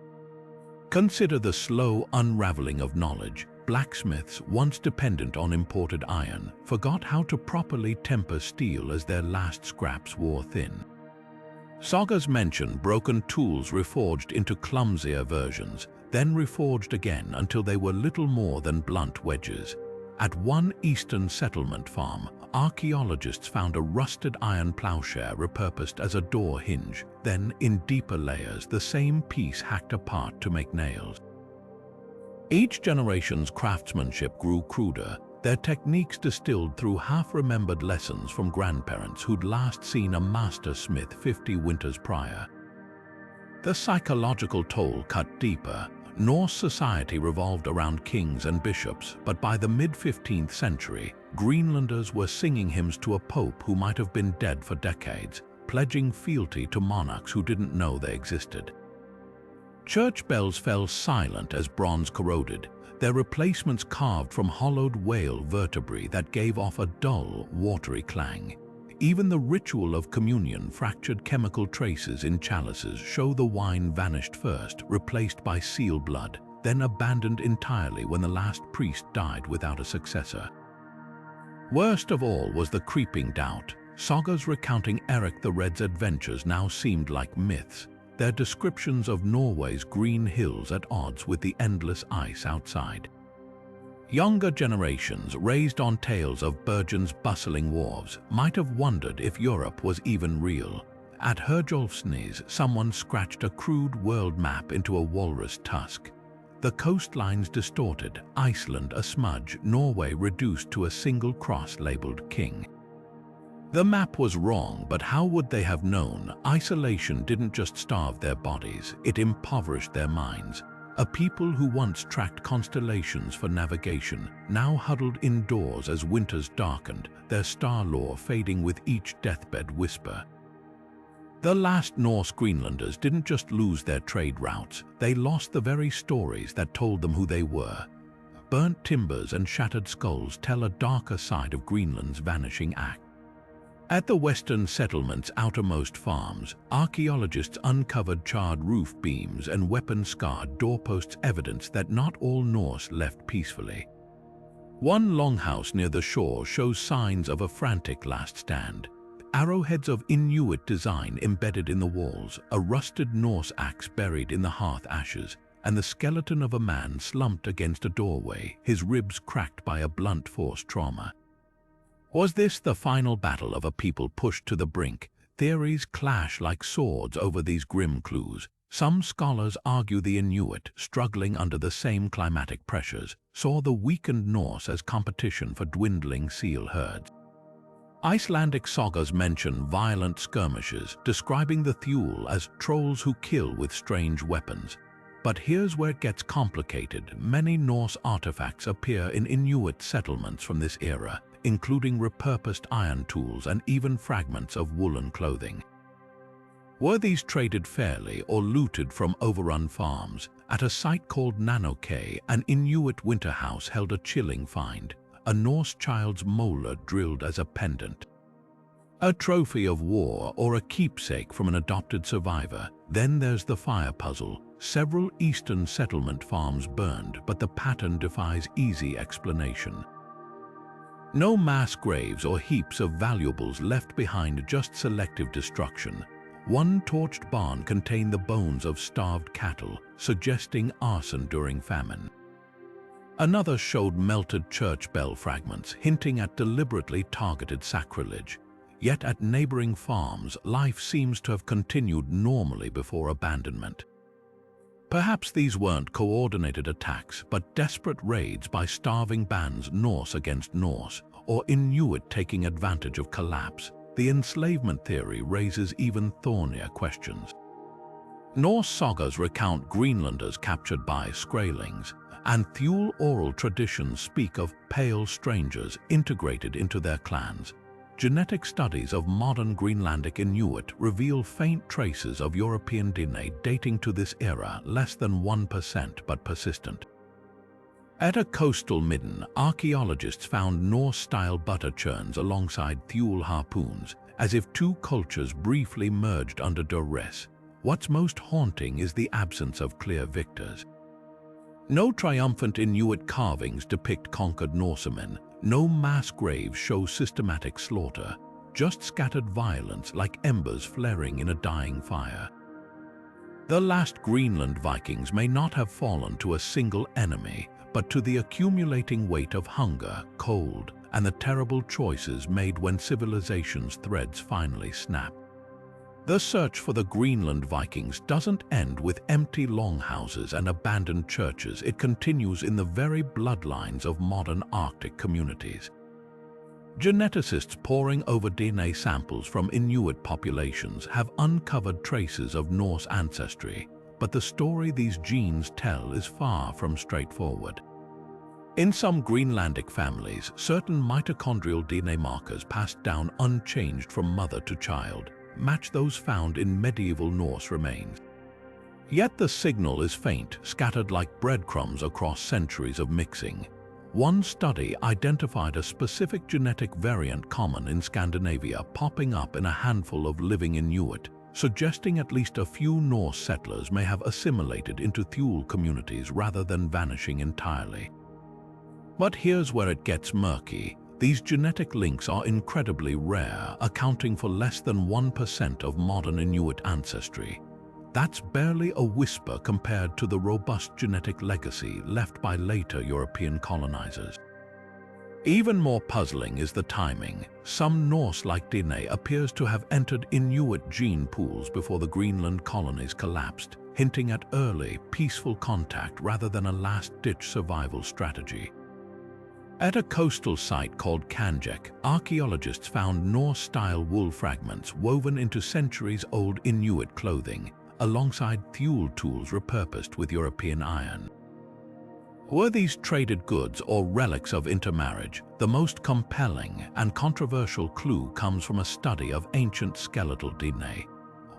Consider the slow unraveling of knowledge. Blacksmiths, once dependent on imported iron, forgot how to properly temper steel as their last scraps wore thin. Sagas mention broken tools reforged into clumsier versions, then reforged again until they were little more than blunt wedges. At one eastern settlement farm, archaeologists found a rusted iron plowshare repurposed as a door hinge, then, in deeper layers, the same piece hacked apart to make nails. Each generation's craftsmanship grew cruder, their techniques distilled through half-remembered lessons from grandparents who'd last seen a master smith 50 winters prior. The psychological toll cut deeper. Norse society revolved around kings and bishops, but by the mid-15th century, Greenlanders were singing hymns to a pope who might have been dead for decades, pledging fealty to monarchs who didn't know they existed. Church bells fell silent as bronze corroded, their replacements carved from hollowed whale vertebrae that gave off a dull, watery clang. Even the ritual of communion fractured chemical traces in chalices show the wine vanished first, replaced by seal blood, then abandoned entirely when the last priest died without a successor. Worst of all was the creeping doubt. Sagas recounting Erik the Red's adventures now seemed like myths, their descriptions of Norway's green hills at odds with the endless ice outside. Younger generations, raised on tales of Bergen's bustling wharves, might have wondered if Europe was even real. At Hvalsey, someone scratched a crude world map into a walrus tusk. The coastlines distorted, Iceland a smudge, Norway reduced to a single cross labeled king. The map was wrong, but how would they have known? Isolation didn't just starve their bodies, it impoverished their minds. A people who once tracked constellations for navigation, now huddled indoors as winters darkened, their star lore fading with each deathbed whisper. The last Norse Greenlanders didn't just lose their trade routes, they lost the very stories that told them who they were. Burnt timbers and shattered skulls tell a darker side of Greenland's vanishing act. At the western settlement's outermost farms, archaeologists uncovered charred roof beams and weapon-scarred doorposts, evidence that not all Norse left peacefully. One longhouse near the shore shows signs of a frantic last stand. Arrowheads of Inuit design embedded in the walls, a rusted Norse axe buried in the hearth ashes, and the skeleton of a man slumped against a doorway, his ribs cracked by a blunt force trauma. Was this the final battle of a people pushed to the brink? Theories clash like swords over these grim clues. Some scholars argue the Inuit, struggling under the same climatic pressures, saw the weakened Norse as competition for dwindling seal herds. Icelandic sagas mention violent skirmishes, describing the Thule as trolls who kill with strange weapons. But here's where it gets complicated. Many Norse artifacts appear in Inuit settlements from this era, including repurposed iron tools and even fragments of woolen clothing. Were these traded fairly or looted from overrun farms? At a site called Nanoke, an Inuit winter house held a chilling find: a Norse child's molar drilled as a pendant. A trophy of war or a keepsake from an adopted survivor. Then there's the fire puzzle. Several eastern settlement farms burned, but the pattern defies easy explanation. No mass graves or heaps of valuables left behind, just selective destruction. One torched barn contained the bones of starved cattle, suggesting arson during famine. Another showed melted church bell fragments, hinting at deliberately targeted sacrilege. Yet at neighboring farms, life seems to have continued normally before abandonment. Perhaps these weren't coordinated attacks, but desperate raids by starving bands, Norse against Norse, or Inuit taking advantage of collapse. The enslavement theory raises even thornier questions. Norse sagas recount Greenlanders captured by Skraelings, and Thule oral traditions speak of pale strangers integrated into their clans. Genetic studies of modern Greenlandic Inuit reveal faint traces of European DNA dating to this era, less than 1% but persistent. At a coastal midden, archaeologists found Norse-style butter churns alongside Thule harpoons, as if two cultures briefly merged under duress. What's most haunting is the absence of clear victors. No triumphant Inuit carvings depict conquered Norsemen. No mass graves show systematic slaughter, just scattered violence like embers flaring in a dying fire. The last Greenland Vikings may not have fallen to a single enemy, but to the accumulating weight of hunger, cold, and the terrible choices made when civilization's threads finally snap. The search for the Greenland Vikings doesn't end with empty longhouses and abandoned churches. It continues in the very bloodlines of modern Arctic communities. Geneticists poring over DNA samples from Inuit populations have uncovered traces of Norse ancestry, but the story these genes tell is far from straightforward. In some Greenlandic families, certain mitochondrial DNA markers passed down unchanged from mother to child match those found in medieval Norse remains. Yet the signal is faint, scattered like breadcrumbs across centuries of mixing. One study identified a specific genetic variant common in Scandinavia popping up in a handful of living Inuit, suggesting at least a few Norse settlers may have assimilated into Thule communities rather than vanishing entirely. But here's where it gets murky. These genetic links are incredibly rare, accounting for less than 1% of modern Inuit ancestry. That's barely a whisper compared to the robust genetic legacy left by later European colonizers. Even more puzzling is the timing. Some Norse-like DNA appears to have entered Inuit gene pools before the Greenland colonies collapsed, hinting at early, peaceful contact rather than a last-ditch survival strategy. At a coastal site called Kanjek, archaeologists found Norse-style wool fragments woven into centuries-old Inuit clothing, alongside Thule tools repurposed with European iron. Were these traded goods or relics of intermarriage? The most compelling and controversial clue comes from a study of ancient skeletal DNA.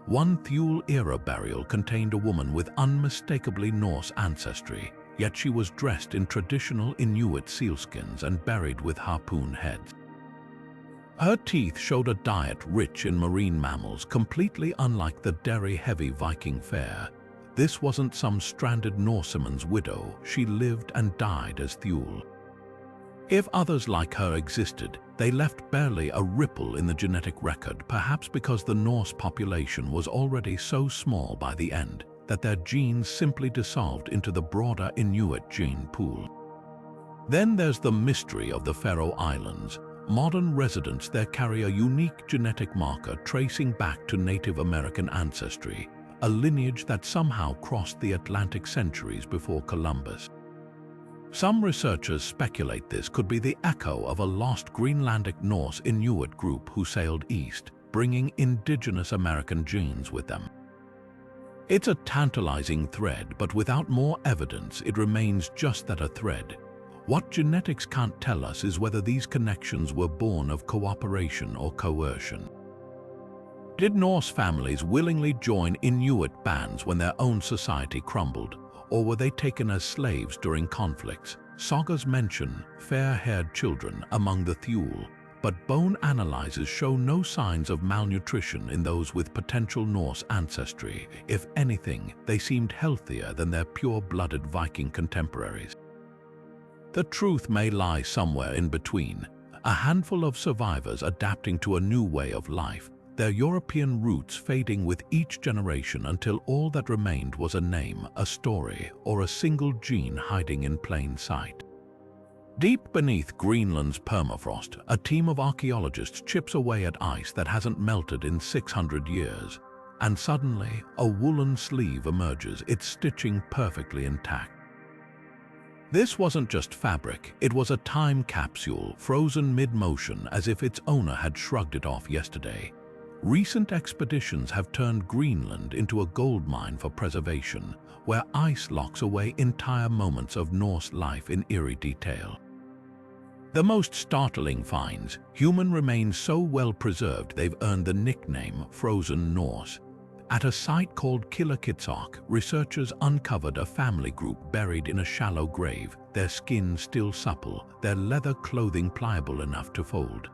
One Thule-era burial contained a woman with unmistakably Norse ancestry, yet she was dressed in traditional Inuit sealskins and buried with harpoon heads. Her teeth showed a diet rich in marine mammals, completely unlike the dairy-heavy Viking fare. This wasn't some stranded Norseman's widow. She lived and died as Thule. If others like her existed, they left barely a ripple in the genetic record, perhaps because the Norse population was already so small by the end that their genes simply dissolved into the broader Inuit gene pool. Then there's the mystery of the Faroe Islands. Modern residents there carry a unique genetic marker tracing back to Native American ancestry, a lineage that somehow crossed the Atlantic centuries before Columbus. Some researchers speculate this could be the echo of a lost Greenlandic Norse Inuit group who sailed east, bringing indigenous American genes with them. It's a tantalizing thread, but without more evidence, it remains just that, a thread. What genetics can't tell us is whether these connections were born of cooperation or coercion. Did Norse families willingly join Inuit bands when their own society crumbled, or were they taken as slaves during conflicts? Sagas mention fair-haired children among the Thule, but bone analyzers show no signs of malnutrition in those with potential Norse ancestry. If anything, they seemed healthier than their pure-blooded Viking contemporaries. The truth may lie somewhere in between, a handful of survivors adapting to a new way of life, their European roots fading with each generation until all that remained was a name, a story, or a single gene hiding in plain sight. Deep beneath Greenland's permafrost, a team of archaeologists chips away at ice that hasn't melted in 600 years, and suddenly a woolen sleeve emerges, its stitching perfectly intact. This wasn't just fabric, it was a time capsule, frozen mid-motion as if its owner had shrugged it off yesterday. Recent expeditions have turned Greenland into a goldmine for preservation, where ice locks away entire moments of Norse life in eerie detail. The most startling finds, human remains so well preserved they've earned the nickname Frozen Norse. At a site called Qilakitsoq, researchers uncovered a family group buried in a shallow grave, their skin still supple, their leather clothing pliable enough to fold.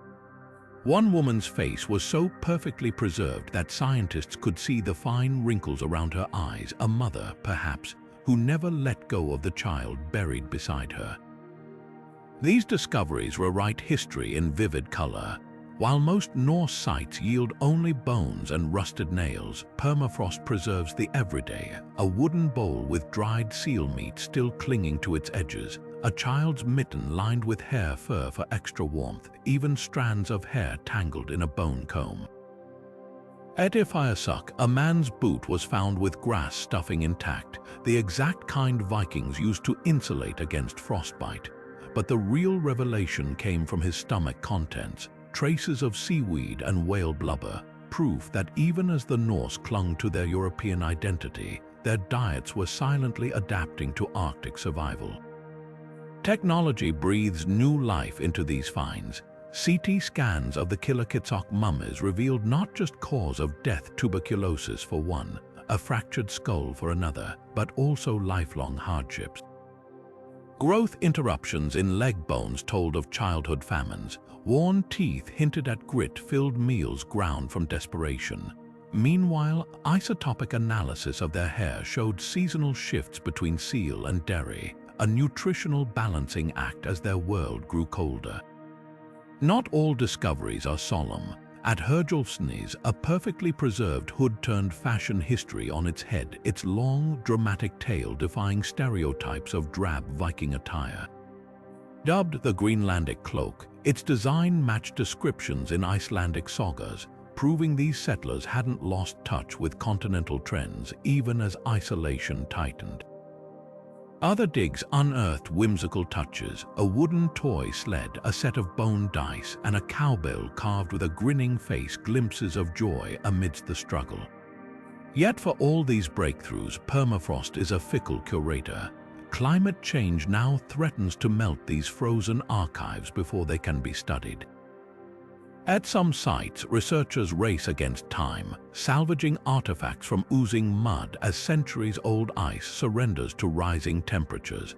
One woman's face was so perfectly preserved that scientists could see the fine wrinkles around her eyes, a mother, perhaps, who never let go of the child buried beside her. These discoveries rewrite history in vivid color. While most Norse sites yield only bones and rusted nails, permafrost preserves the everyday, a wooden bowl with dried seal meat still clinging to its edges, a child's mitten lined with hair fur for extra warmth, even strands of hair tangled in a bone comb. At Hvalsey, a man's boot was found with grass stuffing intact, the exact kind Vikings used to insulate against frostbite. But the real revelation came from his stomach contents, traces of seaweed and whale blubber, proof that even as the Norse clung to their European identity, their diets were silently adapting to Arctic survival. Technology breathes new life into these finds. CT scans of the Qilakitsoq mummies revealed not just cause of death, tuberculosis for one, a fractured skull for another, but also lifelong hardships. Growth interruptions in leg bones told of childhood famines. Worn teeth hinted at grit-filled meals ground from desperation. Meanwhile, isotopic analysis of their hair showed seasonal shifts between seal and dairy, a nutritional balancing act as their world grew colder. Not all discoveries are solemn. At Hvalsey, a perfectly preserved hood turned fashion history on its head, its long, dramatic tail defying stereotypes of drab Viking attire. Dubbed the Greenlandic cloak, its design matched descriptions in Icelandic sagas, proving these settlers hadn't lost touch with continental trends even as isolation tightened. Other digs unearthed whimsical touches, a wooden toy sled, a set of bone dice, and a cowbell carved with a grinning face, glimpses of joy amidst the struggle. Yet for all these breakthroughs, permafrost is a fickle curator. Climate change now threatens to melt these frozen archives before they can be studied. At some sites, researchers race against time, salvaging artifacts from oozing mud as centuries-old ice surrenders to rising temperatures.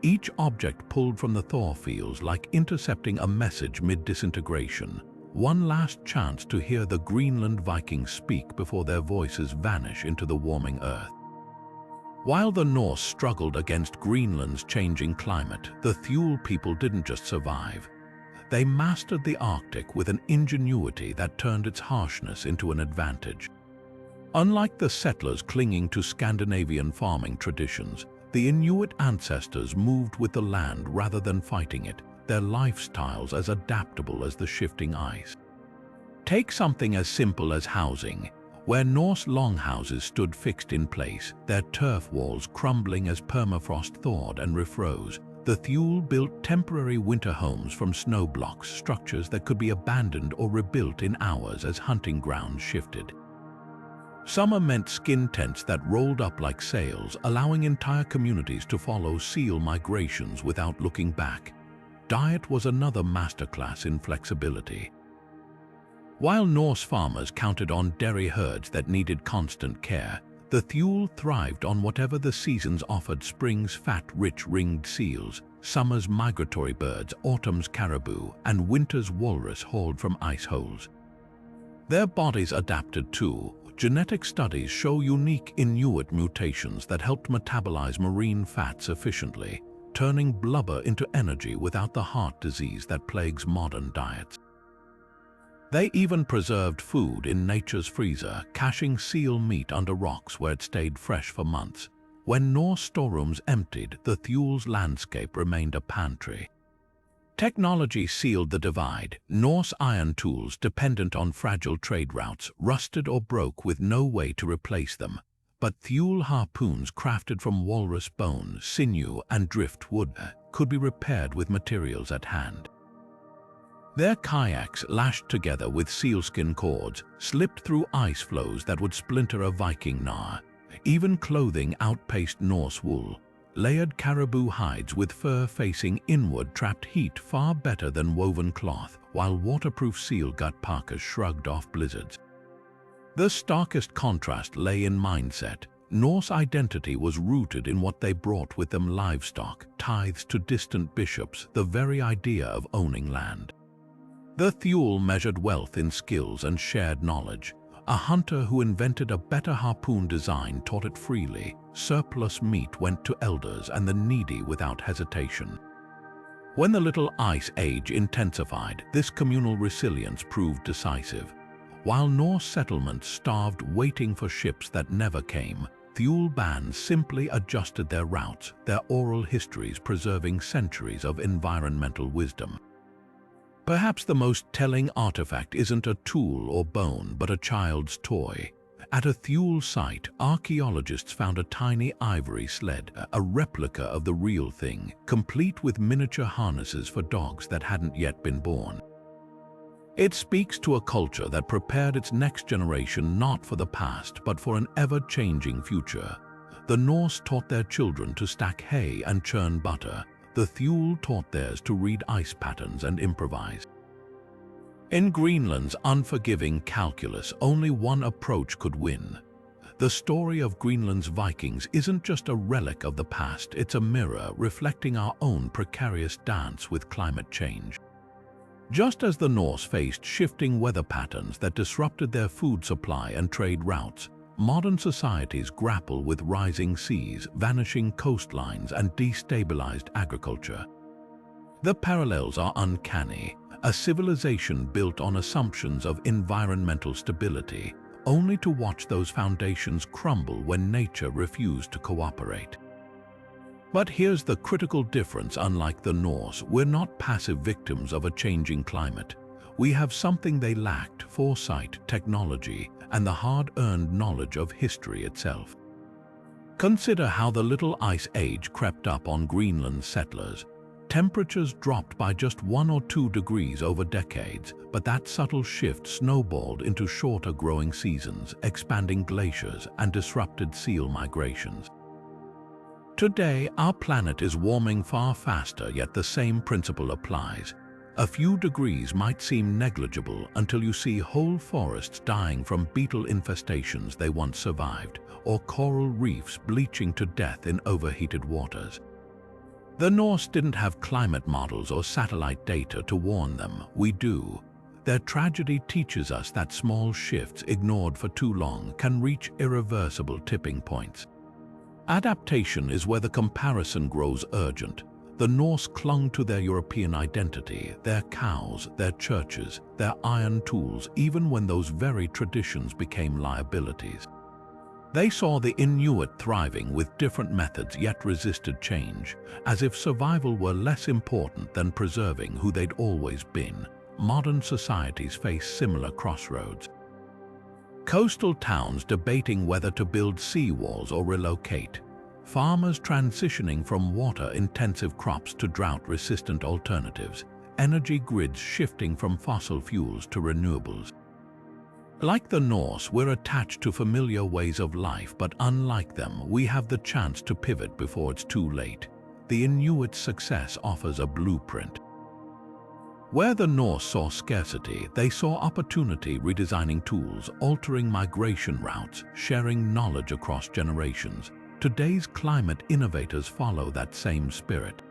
Each object pulled from the thaw feels like intercepting a message mid-disintegration, one last chance to hear the Greenland Vikings speak before their voices vanish into the warming earth. While the Norse struggled against Greenland's changing climate, the Thule people didn't just survive. They mastered the Arctic with an ingenuity that turned its harshness into an advantage. Unlike the settlers clinging to Scandinavian farming traditions, the Inuit ancestors moved with the land rather than fighting it, their lifestyles as adaptable as the shifting ice. Take something as simple as housing. Where Norse longhouses stood fixed in place, their turf walls crumbling as permafrost thawed and refroze, the Thule built temporary winter homes from snow blocks, structures that could be abandoned or rebuilt in hours as hunting grounds shifted. Summer meant skin tents that rolled up like sails, allowing entire communities to follow seal migrations without looking back. Diet was another masterclass in flexibility. While Norse farmers counted on dairy herds that needed constant care, the Thule thrived on whatever the seasons offered: spring's fat, rich ringed seals, summer's migratory birds, autumn's caribou, and winter's walrus hauled from ice holes. Their bodies adapted too. Genetic studies show unique Inuit mutations that helped metabolize marine fats efficiently, turning blubber into energy without the heart disease that plagues modern diets. They even preserved food in nature's freezer, caching seal meat under rocks where it stayed fresh for months. When Norse storerooms emptied, the Thule's landscape remained a pantry. Technology sealed the divide. Norse iron tools, dependent on fragile trade routes, rusted or broke with no way to replace them. But Thule harpoons, crafted from walrus bone, sinew, and driftwood, could be repaired with materials at hand. Their kayaks, lashed together with sealskin cords, slipped through ice floes that would splinter a Viking gnar. Even clothing outpaced Norse wool. Layered caribou hides with fur facing inward trapped heat far better than woven cloth, while waterproof seal gut parkas shrugged off blizzards. The starkest contrast lay in mindset. Norse identity was rooted in what they brought with them: livestock, tithes to distant bishops, the very idea of owning land. The Thule measured wealth in skills and shared knowledge. A hunter who invented a better harpoon design taught it freely. Surplus meat went to elders and the needy without hesitation. When the Little Ice Age intensified, this communal resilience proved decisive. While Norse settlements starved waiting for ships that never came, Thule bands simply adjusted their routes, their oral histories preserving centuries of environmental wisdom. Perhaps the most telling artifact isn't a tool or bone, but a child's toy. At a Thule site, archaeologists found a tiny ivory sled, a replica of the real thing, complete with miniature harnesses for dogs that hadn't yet been born. It speaks to a culture that prepared its next generation not for the past, but for an ever-changing future. The Norse taught their children to stack hay and churn butter. The Thule taught theirs to read ice patterns and improvise. In Greenland's unforgiving calculus, only one approach could win. The story of Greenland's Vikings isn't just a relic of the past, it's a mirror reflecting our own precarious dance with climate change. Just as the Norse faced shifting weather patterns that disrupted their food supply and trade routes, modern societies grapple with rising seas, vanishing coastlines, and destabilized agriculture. The parallels are uncanny. A civilization built on assumptions of environmental stability, only to watch those foundations crumble when nature refused to cooperate. But here's the critical difference. Unlike the Norse, we're not passive victims of a changing climate. We have something they lacked: foresight, technology, and the hard-earned knowledge of history itself. Consider how the Little Ice Age crept up on Greenland's settlers. Temperatures dropped by just 1 or 2 degrees over decades, but that subtle shift snowballed into shorter growing seasons, expanding glaciers, and disrupted seal migrations. Today, our planet is warming far faster, yet the same principle applies. A few degrees might seem negligible until you see whole forests dying from beetle infestations they once survived, or coral reefs bleaching to death in overheated waters. The Norse didn't have climate models or satellite data to warn them. We do. Their tragedy teaches us that small shifts ignored for too long can reach irreversible tipping points. Adaptation is where the comparison grows urgent. The Norse clung to their European identity, their cows, their churches, their iron tools, even when those very traditions became liabilities. They saw the Inuit thriving with different methods yet resisted change, as if survival were less important than preserving who they'd always been. Modern societies face similar crossroads. Coastal towns debating whether to build seawalls or relocate. Farmers transitioning from water-intensive crops to drought-resistant alternatives. Energy grids shifting from fossil fuels to renewables. Like the Norse, we're attached to familiar ways of life, but unlike them, we have the chance to pivot before it's too late. The Inuit success offers a blueprint. Where the Norse saw scarcity, they saw opportunity, redesigning tools, altering migration routes, sharing knowledge across generations. Today's climate innovators follow that same spirit.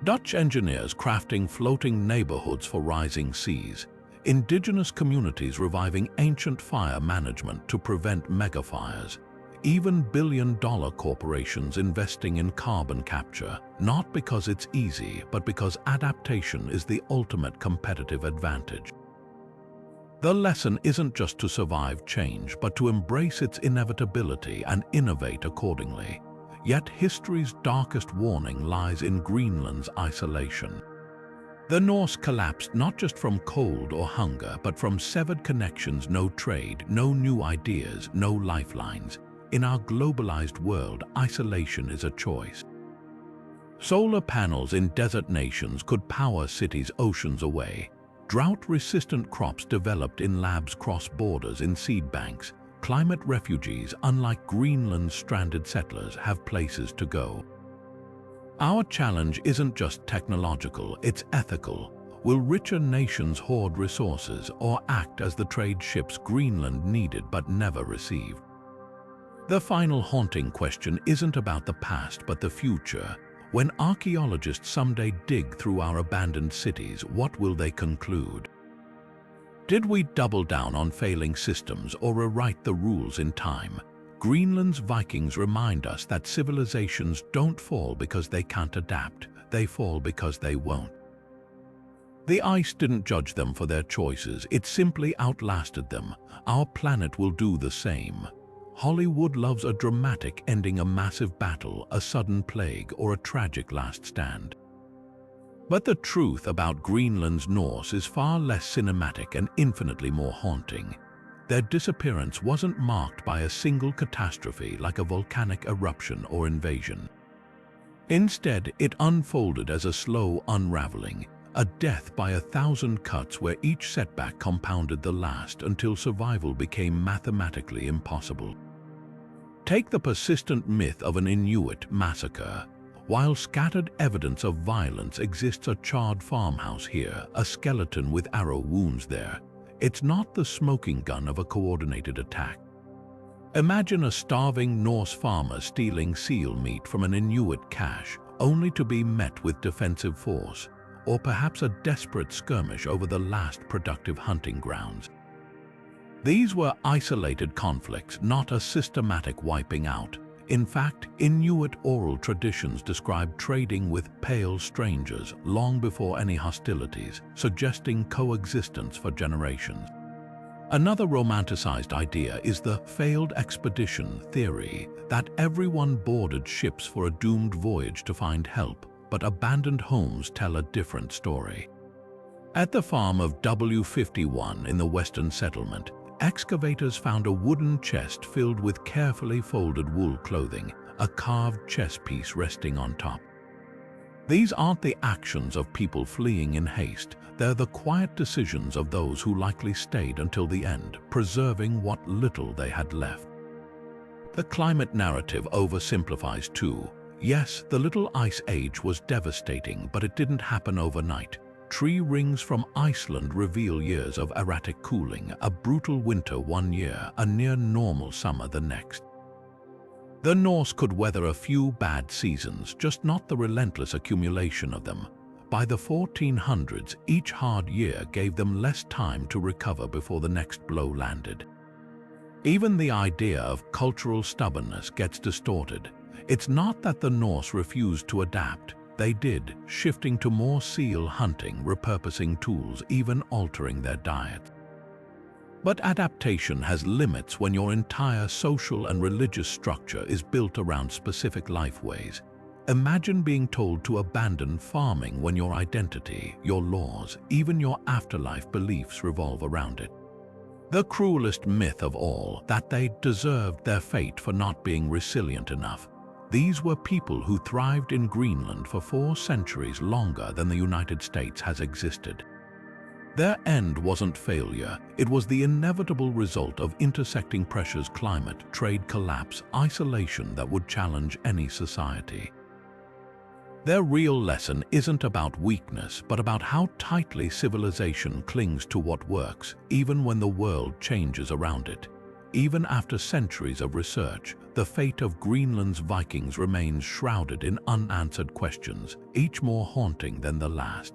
Dutch engineers crafting floating neighborhoods for rising seas. Indigenous communities reviving ancient fire management to prevent megafires. Even billion-dollar corporations investing in carbon capture, not because it's easy, but because adaptation is the ultimate competitive advantage. The lesson isn't just to survive change, but to embrace its inevitability and innovate accordingly. Yet history's darkest warning lies in Greenland's isolation. The Norse collapsed not just from cold or hunger, but from severed connections, no trade, no new ideas, no lifelines. In our globalized world, isolation is a choice. Solar panels in desert nations could power cities oceans away. Drought-resistant crops developed in labs cross borders in seed banks. Climate refugees, unlike Greenland's stranded settlers, have places to go. Our challenge isn't just technological, it's ethical. Will richer nations hoard resources or act as the trade ships Greenland needed but never received? The final haunting question isn't about the past but the future. When archaeologists someday dig through our abandoned cities, what will they conclude? Did we double down on failing systems or rewrite the rules in time? Greenland's Vikings remind us that civilizations don't fall because they can't adapt, they fall because they won't. The ice didn't judge them for their choices, it simply outlasted them. Our planet will do the same. Hollywood loves a dramatic ending, a massive battle, a sudden plague, or a tragic last stand. But the truth about Greenland's Norse is far less cinematic and infinitely more haunting. Their disappearance wasn't marked by a single catastrophe like a volcanic eruption or invasion. Instead, it unfolded as a slow unraveling, a death by 1,000 cuts where each setback compounded the last until survival became mathematically impossible. Take the persistent myth of an Inuit massacre. While scattered evidence of violence exists, a charred farmhouse here, a skeleton with arrow wounds there. It's not the smoking gun of a coordinated attack. Imagine a starving Norse farmer stealing seal meat from an Inuit cache, only to be met with defensive force, or perhaps a desperate skirmish over the last productive hunting grounds. These were isolated conflicts, not a systematic wiping out. In fact, Inuit oral traditions describe trading with pale strangers long before any hostilities, suggesting coexistence for generations. Another romanticized idea is the failed expedition theory, that everyone boarded ships for a doomed voyage to find help, but abandoned homes tell a different story. At the farm of W51 in the Western Settlement, excavators found a wooden chest filled with carefully folded wool clothing, a carved chess piece resting on top. These aren't the actions of people fleeing in haste, they're the quiet decisions of those who likely stayed until the end, preserving what little they had left. The climate narrative oversimplifies too. Yes, the Little Ice Age was devastating, but it didn't happen overnight. Tree rings from Iceland reveal years of erratic cooling, a brutal winter one year, a near-normal summer the next. The Norse could weather a few bad seasons, just not the relentless accumulation of them. By the 1400s, each hard year gave them less time to recover before the next blow landed. Even the idea of cultural stubbornness gets distorted. It's not that the Norse refused to adapt. They did, shifting to more seal hunting, repurposing tools, even altering their diet. But adaptation has limits when your entire social and religious structure is built around specific lifeways. Imagine being told to abandon farming when your identity, your laws, even your afterlife beliefs revolve around it. The cruelest myth of all, that they deserved their fate for not being resilient enough. These were people who thrived in Greenland for 4 centuries longer than the United States has existed. Their end wasn't failure, it was the inevitable result of intersecting pressures: climate, trade collapse, isolation that would challenge any society. Their real lesson isn't about weakness, but about how tightly civilization clings to what works, even when the world changes around it. Even after centuries of research, the fate of Greenland's Vikings remains shrouded in unanswered questions, each more haunting than the last.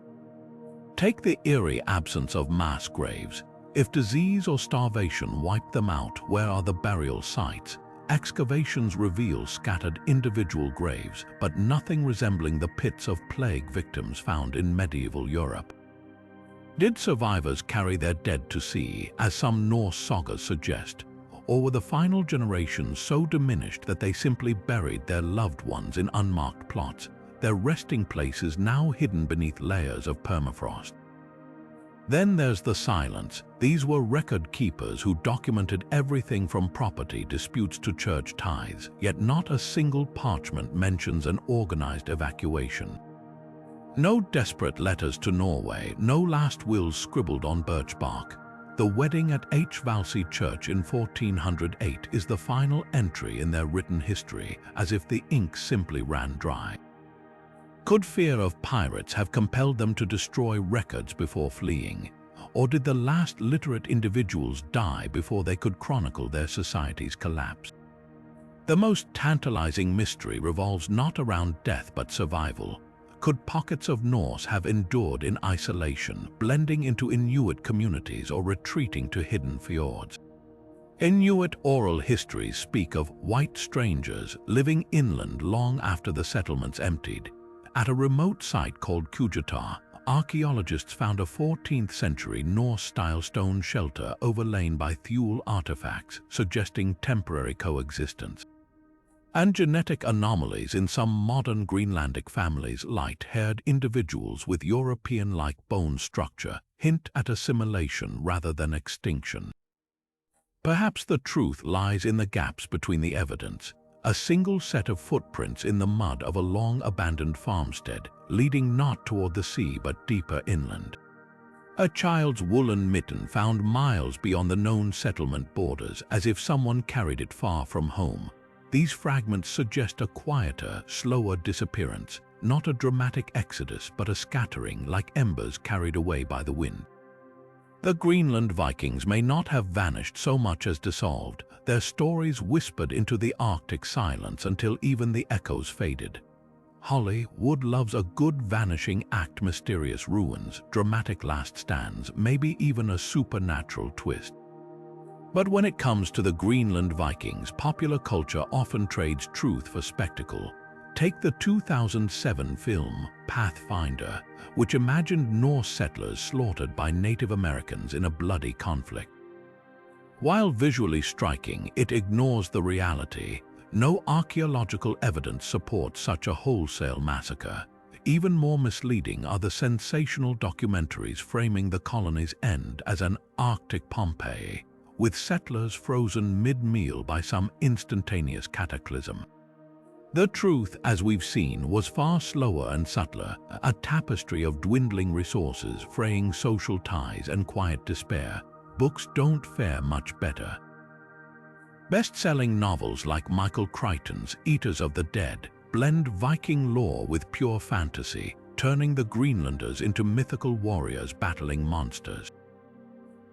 Take the eerie absence of mass graves. If disease or starvation wiped them out, where are the burial sites? Excavations reveal scattered individual graves, but nothing resembling the pits of plague victims found in medieval Europe. Did survivors carry their dead to sea, as some Norse sagas suggest? Or were the final generations so diminished that they simply buried their loved ones in unmarked plots, their resting places now hidden beneath layers of permafrost? Then there's the silence. These were record keepers who documented everything from property disputes to church tithes, yet not a single parchment mentions an organized evacuation. No desperate letters to Norway, no last wills scribbled on birch bark. The wedding at Hvalsey Church in 1408 is the final entry in their written history, as if the ink simply ran dry. Could fear of pirates have compelled them to destroy records before fleeing? Or did the last literate individuals die before they could chronicle their society's collapse? The most tantalizing mystery revolves not around death but survival. Could pockets of Norse have endured in isolation, blending into Inuit communities or retreating to hidden fjords? Inuit oral histories speak of white strangers living inland long after the settlements emptied. At a remote site called Kujatar, archaeologists found a 14th century Norse-style stone shelter overlain by Thule artifacts, suggesting temporary coexistence. And genetic anomalies in some modern Greenlandic families, light-haired individuals with European-like bone structure, hint at assimilation rather than extinction. Perhaps the truth lies in the gaps between the evidence. A single set of footprints in the mud of a long-abandoned farmstead, leading not toward the sea but deeper inland. A child's woolen mitten found miles beyond the known settlement borders, as if someone carried it far from home. These fragments suggest a quieter, slower disappearance, not a dramatic exodus but a scattering like embers carried away by the wind. The Greenland Vikings may not have vanished so much as dissolved, their stories whispered into the Arctic silence until even the echoes faded. Hollywood loves a good vanishing act, mysterious ruins, dramatic last stands, maybe even a supernatural twist. But when it comes to the Greenland Vikings, popular culture often trades truth for spectacle. Take the 2007 film Pathfinder, which imagined Norse settlers slaughtered by Native Americans in a bloody conflict. While visually striking, it ignores the reality. No archaeological evidence supports such a wholesale massacre. Even more misleading are the sensational documentaries framing the colony's end as an Arctic Pompeii, with settlers frozen mid-meal by some instantaneous cataclysm. The truth, as we've seen, was far slower and subtler, a tapestry of dwindling resources, fraying social ties and quiet despair. Books don't fare much better. Best-selling novels like Michael Crichton's Eaters of the Dead blend Viking lore with pure fantasy, turning the Greenlanders into mythical warriors battling monsters.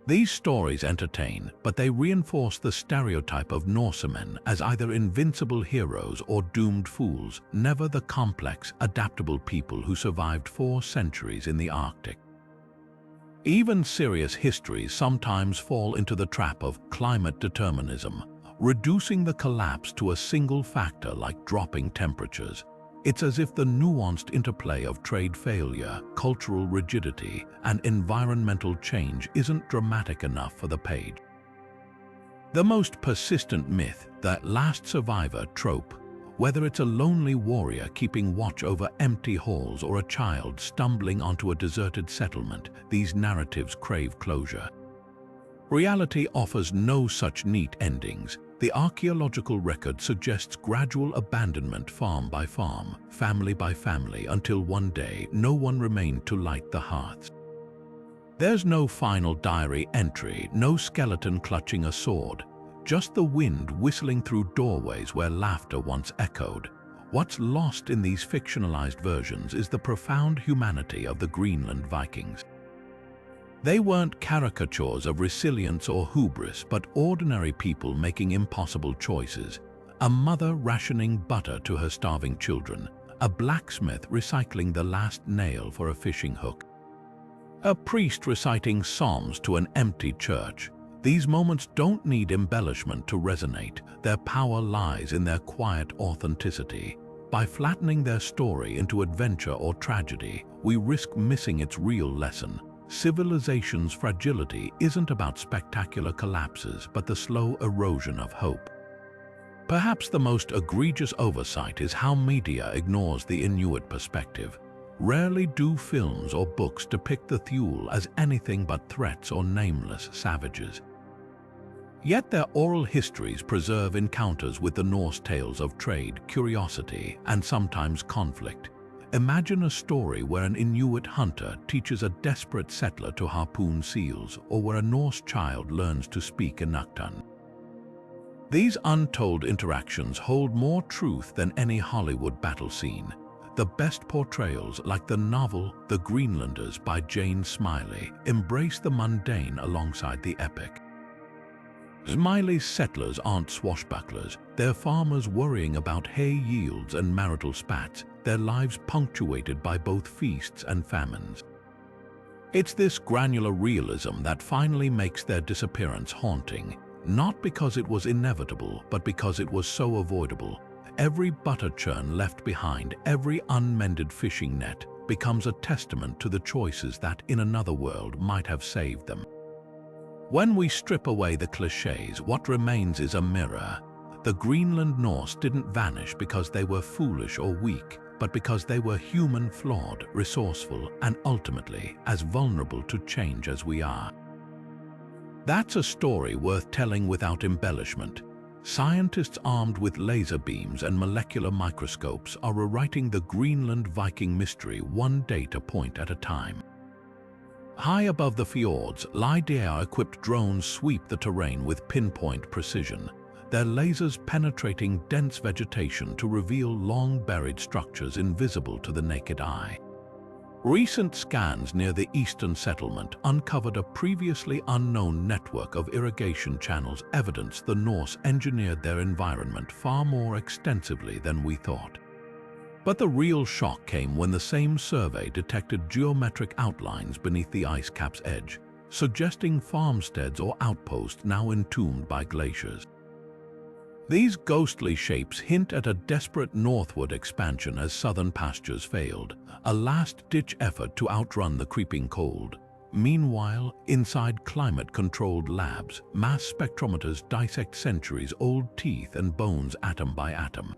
These stories entertain, but they reinforce the stereotype of Norsemen as either invincible heroes or doomed fools, never the complex, adaptable people who survived 4 centuries in the Arctic. Even serious histories sometimes fall into the trap of climate determinism, reducing the collapse to a single factor like dropping temperatures. It's as if the nuanced interplay of trade failure, cultural rigidity, and environmental change isn't dramatic enough for the page. The most persistent myth, the last survivor trope, whether it's a lonely warrior keeping watch over empty halls or a child stumbling onto a deserted settlement, these narratives crave closure. Reality offers no such neat endings. The archaeological record suggests gradual abandonment farm by farm, family by family, until one day no one remained to light the hearths. There's no final diary entry, no skeleton clutching a sword, just the wind whistling through doorways where laughter once echoed. What's lost in these fictionalized versions is the profound humanity of the Greenland Vikings. They weren't caricatures of resilience or hubris, but ordinary people making impossible choices. A mother rationing butter to her starving children, a blacksmith recycling the last nail for a fishing hook, a priest reciting psalms to an empty church. These moments don't need embellishment to resonate. Their power lies in their quiet authenticity. By flattening their story into adventure or tragedy, we risk missing its real lesson. Civilization's fragility isn't about spectacular collapses, but the slow erosion of hope. Perhaps the most egregious oversight is how media ignores the Inuit perspective. Rarely do films or books depict the Thule as anything but threats or nameless savages. Yet their oral histories preserve encounters with the Norse tales of trade, curiosity, and sometimes conflict. Imagine a story where an Inuit hunter teaches a desperate settler to harpoon seals, or where a Norse child learns to speak Inuktun. These untold interactions hold more truth than any Hollywood battle scene. The best portrayals, like the novel The Greenlanders by Jane Smiley, embrace the mundane alongside the epic. Smiley's settlers aren't swashbucklers. They're farmers worrying about hay yields and marital spats, their lives punctuated by both feasts and famines. It's this granular realism that finally makes their disappearance haunting, not because it was inevitable, but because it was so avoidable. Every butter churn left behind, every unmended fishing net, becomes a testament to the choices that, in another world, might have saved them. When we strip away the clichés, what remains is a mirror. The Greenland Norse didn't vanish because they were foolish or weak, but because they were human, flawed, resourceful, and ultimately as vulnerable to change as we are. That's a story worth telling without embellishment. Scientists armed with laser beams and molecular microscopes are rewriting the Greenland Viking mystery one data point at a time. High above the fjords, LiDAR-equipped drones sweep the terrain with pinpoint precision, their lasers penetrating dense vegetation to reveal long-buried structures invisible to the naked eye. Recent scans near the eastern settlement uncovered a previously unknown network of irrigation channels, evidence the Norse engineered their environment far more extensively than we thought. But the real shock came when the same survey detected geometric outlines beneath the ice cap's edge, suggesting farmsteads or outposts now entombed by glaciers. These ghostly shapes hint at a desperate northward expansion as southern pastures failed, a last-ditch effort to outrun the creeping cold. Meanwhile, inside climate-controlled labs, mass spectrometers dissect centuries-old teeth and bones atom by atom.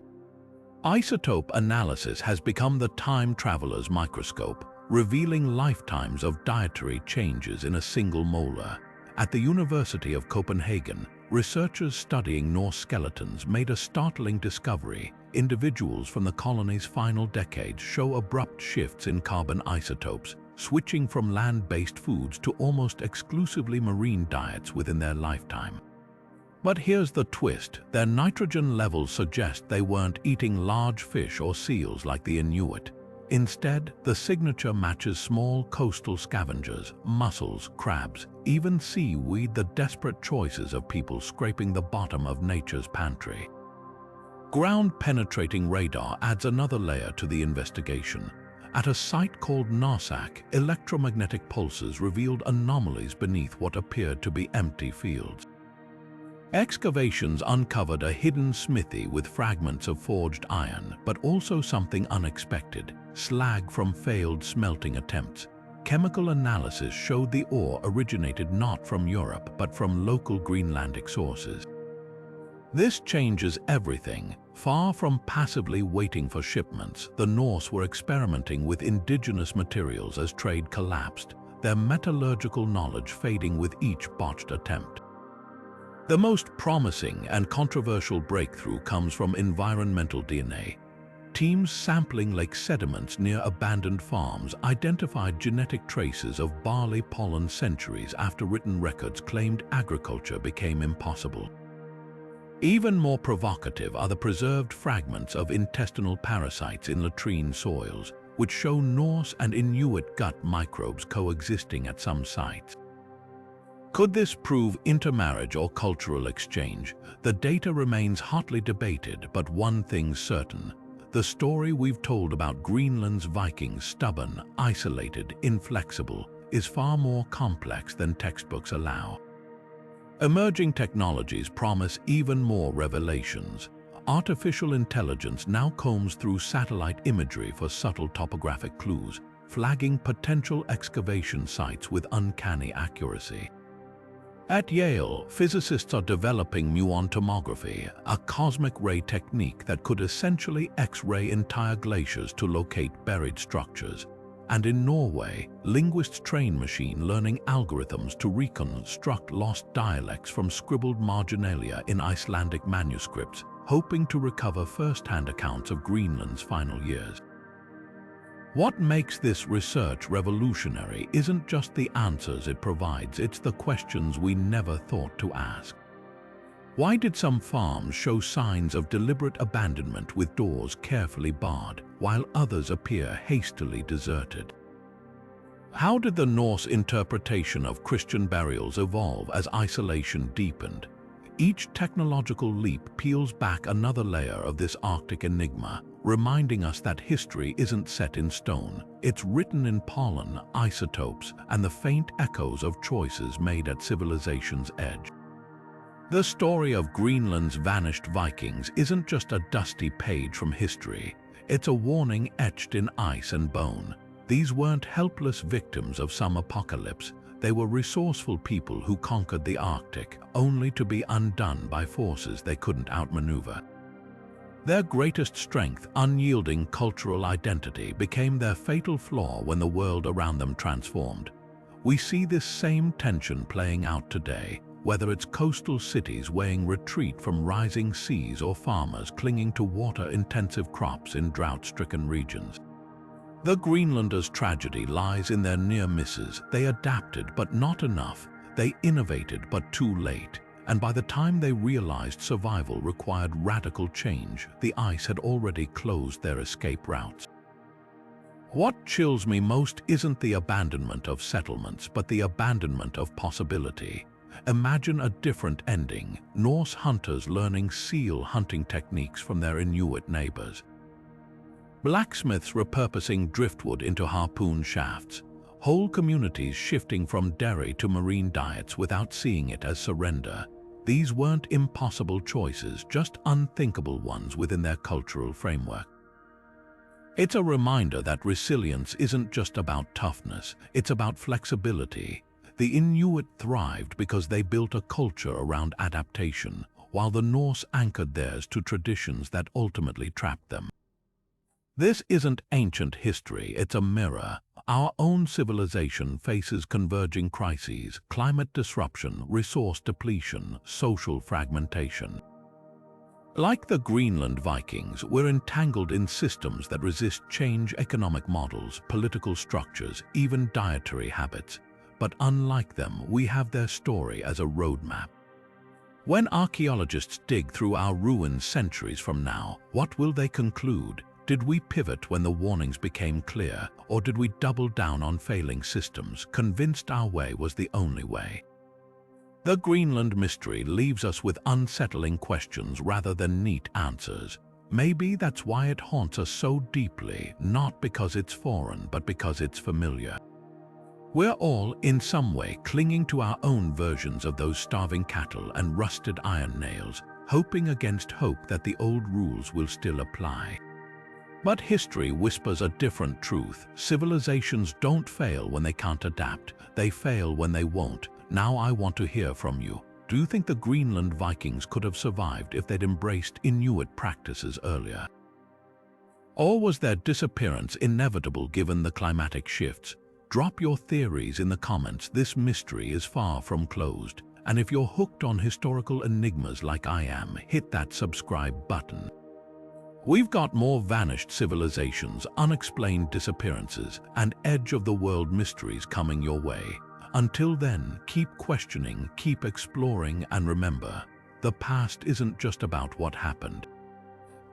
Isotope analysis has become the time traveler's microscope, revealing lifetimes of dietary changes in a single molar. At the University of Copenhagen, researchers studying Norse skeletons made a startling discovery. Individuals from the colony's final decades show abrupt shifts in carbon isotopes, switching from land-based foods to almost exclusively marine diets within their lifetime. But here's the twist: their nitrogen levels suggest they weren't eating large fish or seals like the Inuit. Instead, the signature matches small coastal scavengers, mussels, crabs, even seaweed, the desperate choices of people scraping the bottom of nature's pantry. Ground-penetrating radar adds another layer to the investigation. At a site called Narsak, electromagnetic pulses revealed anomalies beneath what appeared to be empty fields. Excavations uncovered a hidden smithy with fragments of forged iron, but also something unexpected: slag from failed smelting attempts. Chemical analysis showed the ore originated not from Europe, but from local Greenlandic sources. This changes everything. Far from passively waiting for shipments, the Norse were experimenting with indigenous materials as trade collapsed. their metallurgical knowledge fading with each botched attempt. The most promising and controversial breakthrough comes from environmental DNA. Teams sampling lake sediments near abandoned farms identified genetic traces of barley pollen centuries after written records claimed agriculture became impossible. Even more provocative are the preserved fragments of intestinal parasites in latrine soils, which show Norse and Inuit gut microbes coexisting at some sites. Could this prove intermarriage or cultural exchange? The data remains hotly debated, but one thing's certain. The story we've told about Greenland's Vikings, stubborn, isolated, inflexible, is far more complex than textbooks allow. Emerging technologies promise even more revelations. Artificial intelligence now combs through satellite imagery for subtle topographic clues, flagging potential excavation sites with uncanny accuracy. At Yale, physicists are developing muon tomography, a cosmic ray technique that could essentially X-ray entire glaciers to locate buried structures. And in Norway, linguists train machine learning algorithms to reconstruct lost dialects from scribbled marginalia in Icelandic manuscripts, hoping to recover first-hand accounts of Greenland's final years. What makes this research revolutionary isn't just the answers it provides, it's the questions we never thought to ask. Why did some farms show signs of deliberate abandonment with doors carefully barred, while others appear hastily deserted? How did the Norse interpretation of Christian burials evolve as isolation deepened? Each technological leap peels back another layer of this Arctic enigma, reminding us that history isn't set in stone. It's written in pollen, isotopes, and the faint echoes of choices made at civilization's edge. The story of Greenland's vanished Vikings isn't just a dusty page from history. It's a warning etched in ice and bone. These weren't helpless victims of some apocalypse. They were resourceful people who conquered the Arctic, only to be undone by forces they couldn't outmaneuver. Their greatest strength, unyielding cultural identity, became their fatal flaw when the world around them transformed. We see this same tension playing out today, whether it's coastal cities weighing retreat from rising seas or farmers clinging to water-intensive crops in drought-stricken regions. The Greenlanders' tragedy lies in their near misses. They adapted, but not enough. They innovated, but too late. And by the time they realized survival required radical change, the ice had already closed their escape routes. What chills me most isn't the abandonment of settlements, but the abandonment of possibility. Imagine a different ending: Norse hunters learning seal hunting techniques from their Inuit neighbors. Blacksmiths repurposing driftwood into harpoon shafts. Whole communities shifting from dairy to marine diets without seeing it as surrender. These weren't impossible choices, just unthinkable ones within their cultural framework. It's a reminder that resilience isn't just about toughness, it's about flexibility. The Inuit thrived because they built a culture around adaptation, while the Norse anchored theirs to traditions that ultimately trapped them. This isn't ancient history, it's a mirror. Our own civilization faces converging crises: climate disruption, resource depletion, social fragmentation. Like the Greenland Vikings, we're entangled in systems that resist change: economic models, political structures, even dietary habits. But unlike them, we have their story as a roadmap. When archaeologists dig through our ruins centuries from now, what will they conclude? Did we pivot when the warnings became clear, or did we double down on failing systems, convinced our way was the only way? The Greenland mystery leaves us with unsettling questions rather than neat answers. Maybe that's why it haunts us so deeply, not because it's foreign, but because it's familiar. We're all, in some way, clinging to our own versions of those starving cattle and rusted iron nails, hoping against hope that the old rules will still apply. But history whispers a different truth. Civilizations don't fail when they can't adapt. They fail when they won't. Now I want to hear from you. Do you think the Greenland Vikings could have survived if they'd embraced Inuit practices earlier? Or was their disappearance inevitable given the climatic shifts? Drop your theories in the comments. This mystery is far from closed. And if you're hooked on historical enigmas like I am, hit that subscribe button. We've got more vanished civilizations, unexplained disappearances, and edge-of-the-world mysteries coming your way. Until then, keep questioning, keep exploring, and remember, the past isn't just about what happened.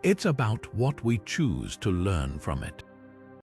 It's about what we choose to learn from it.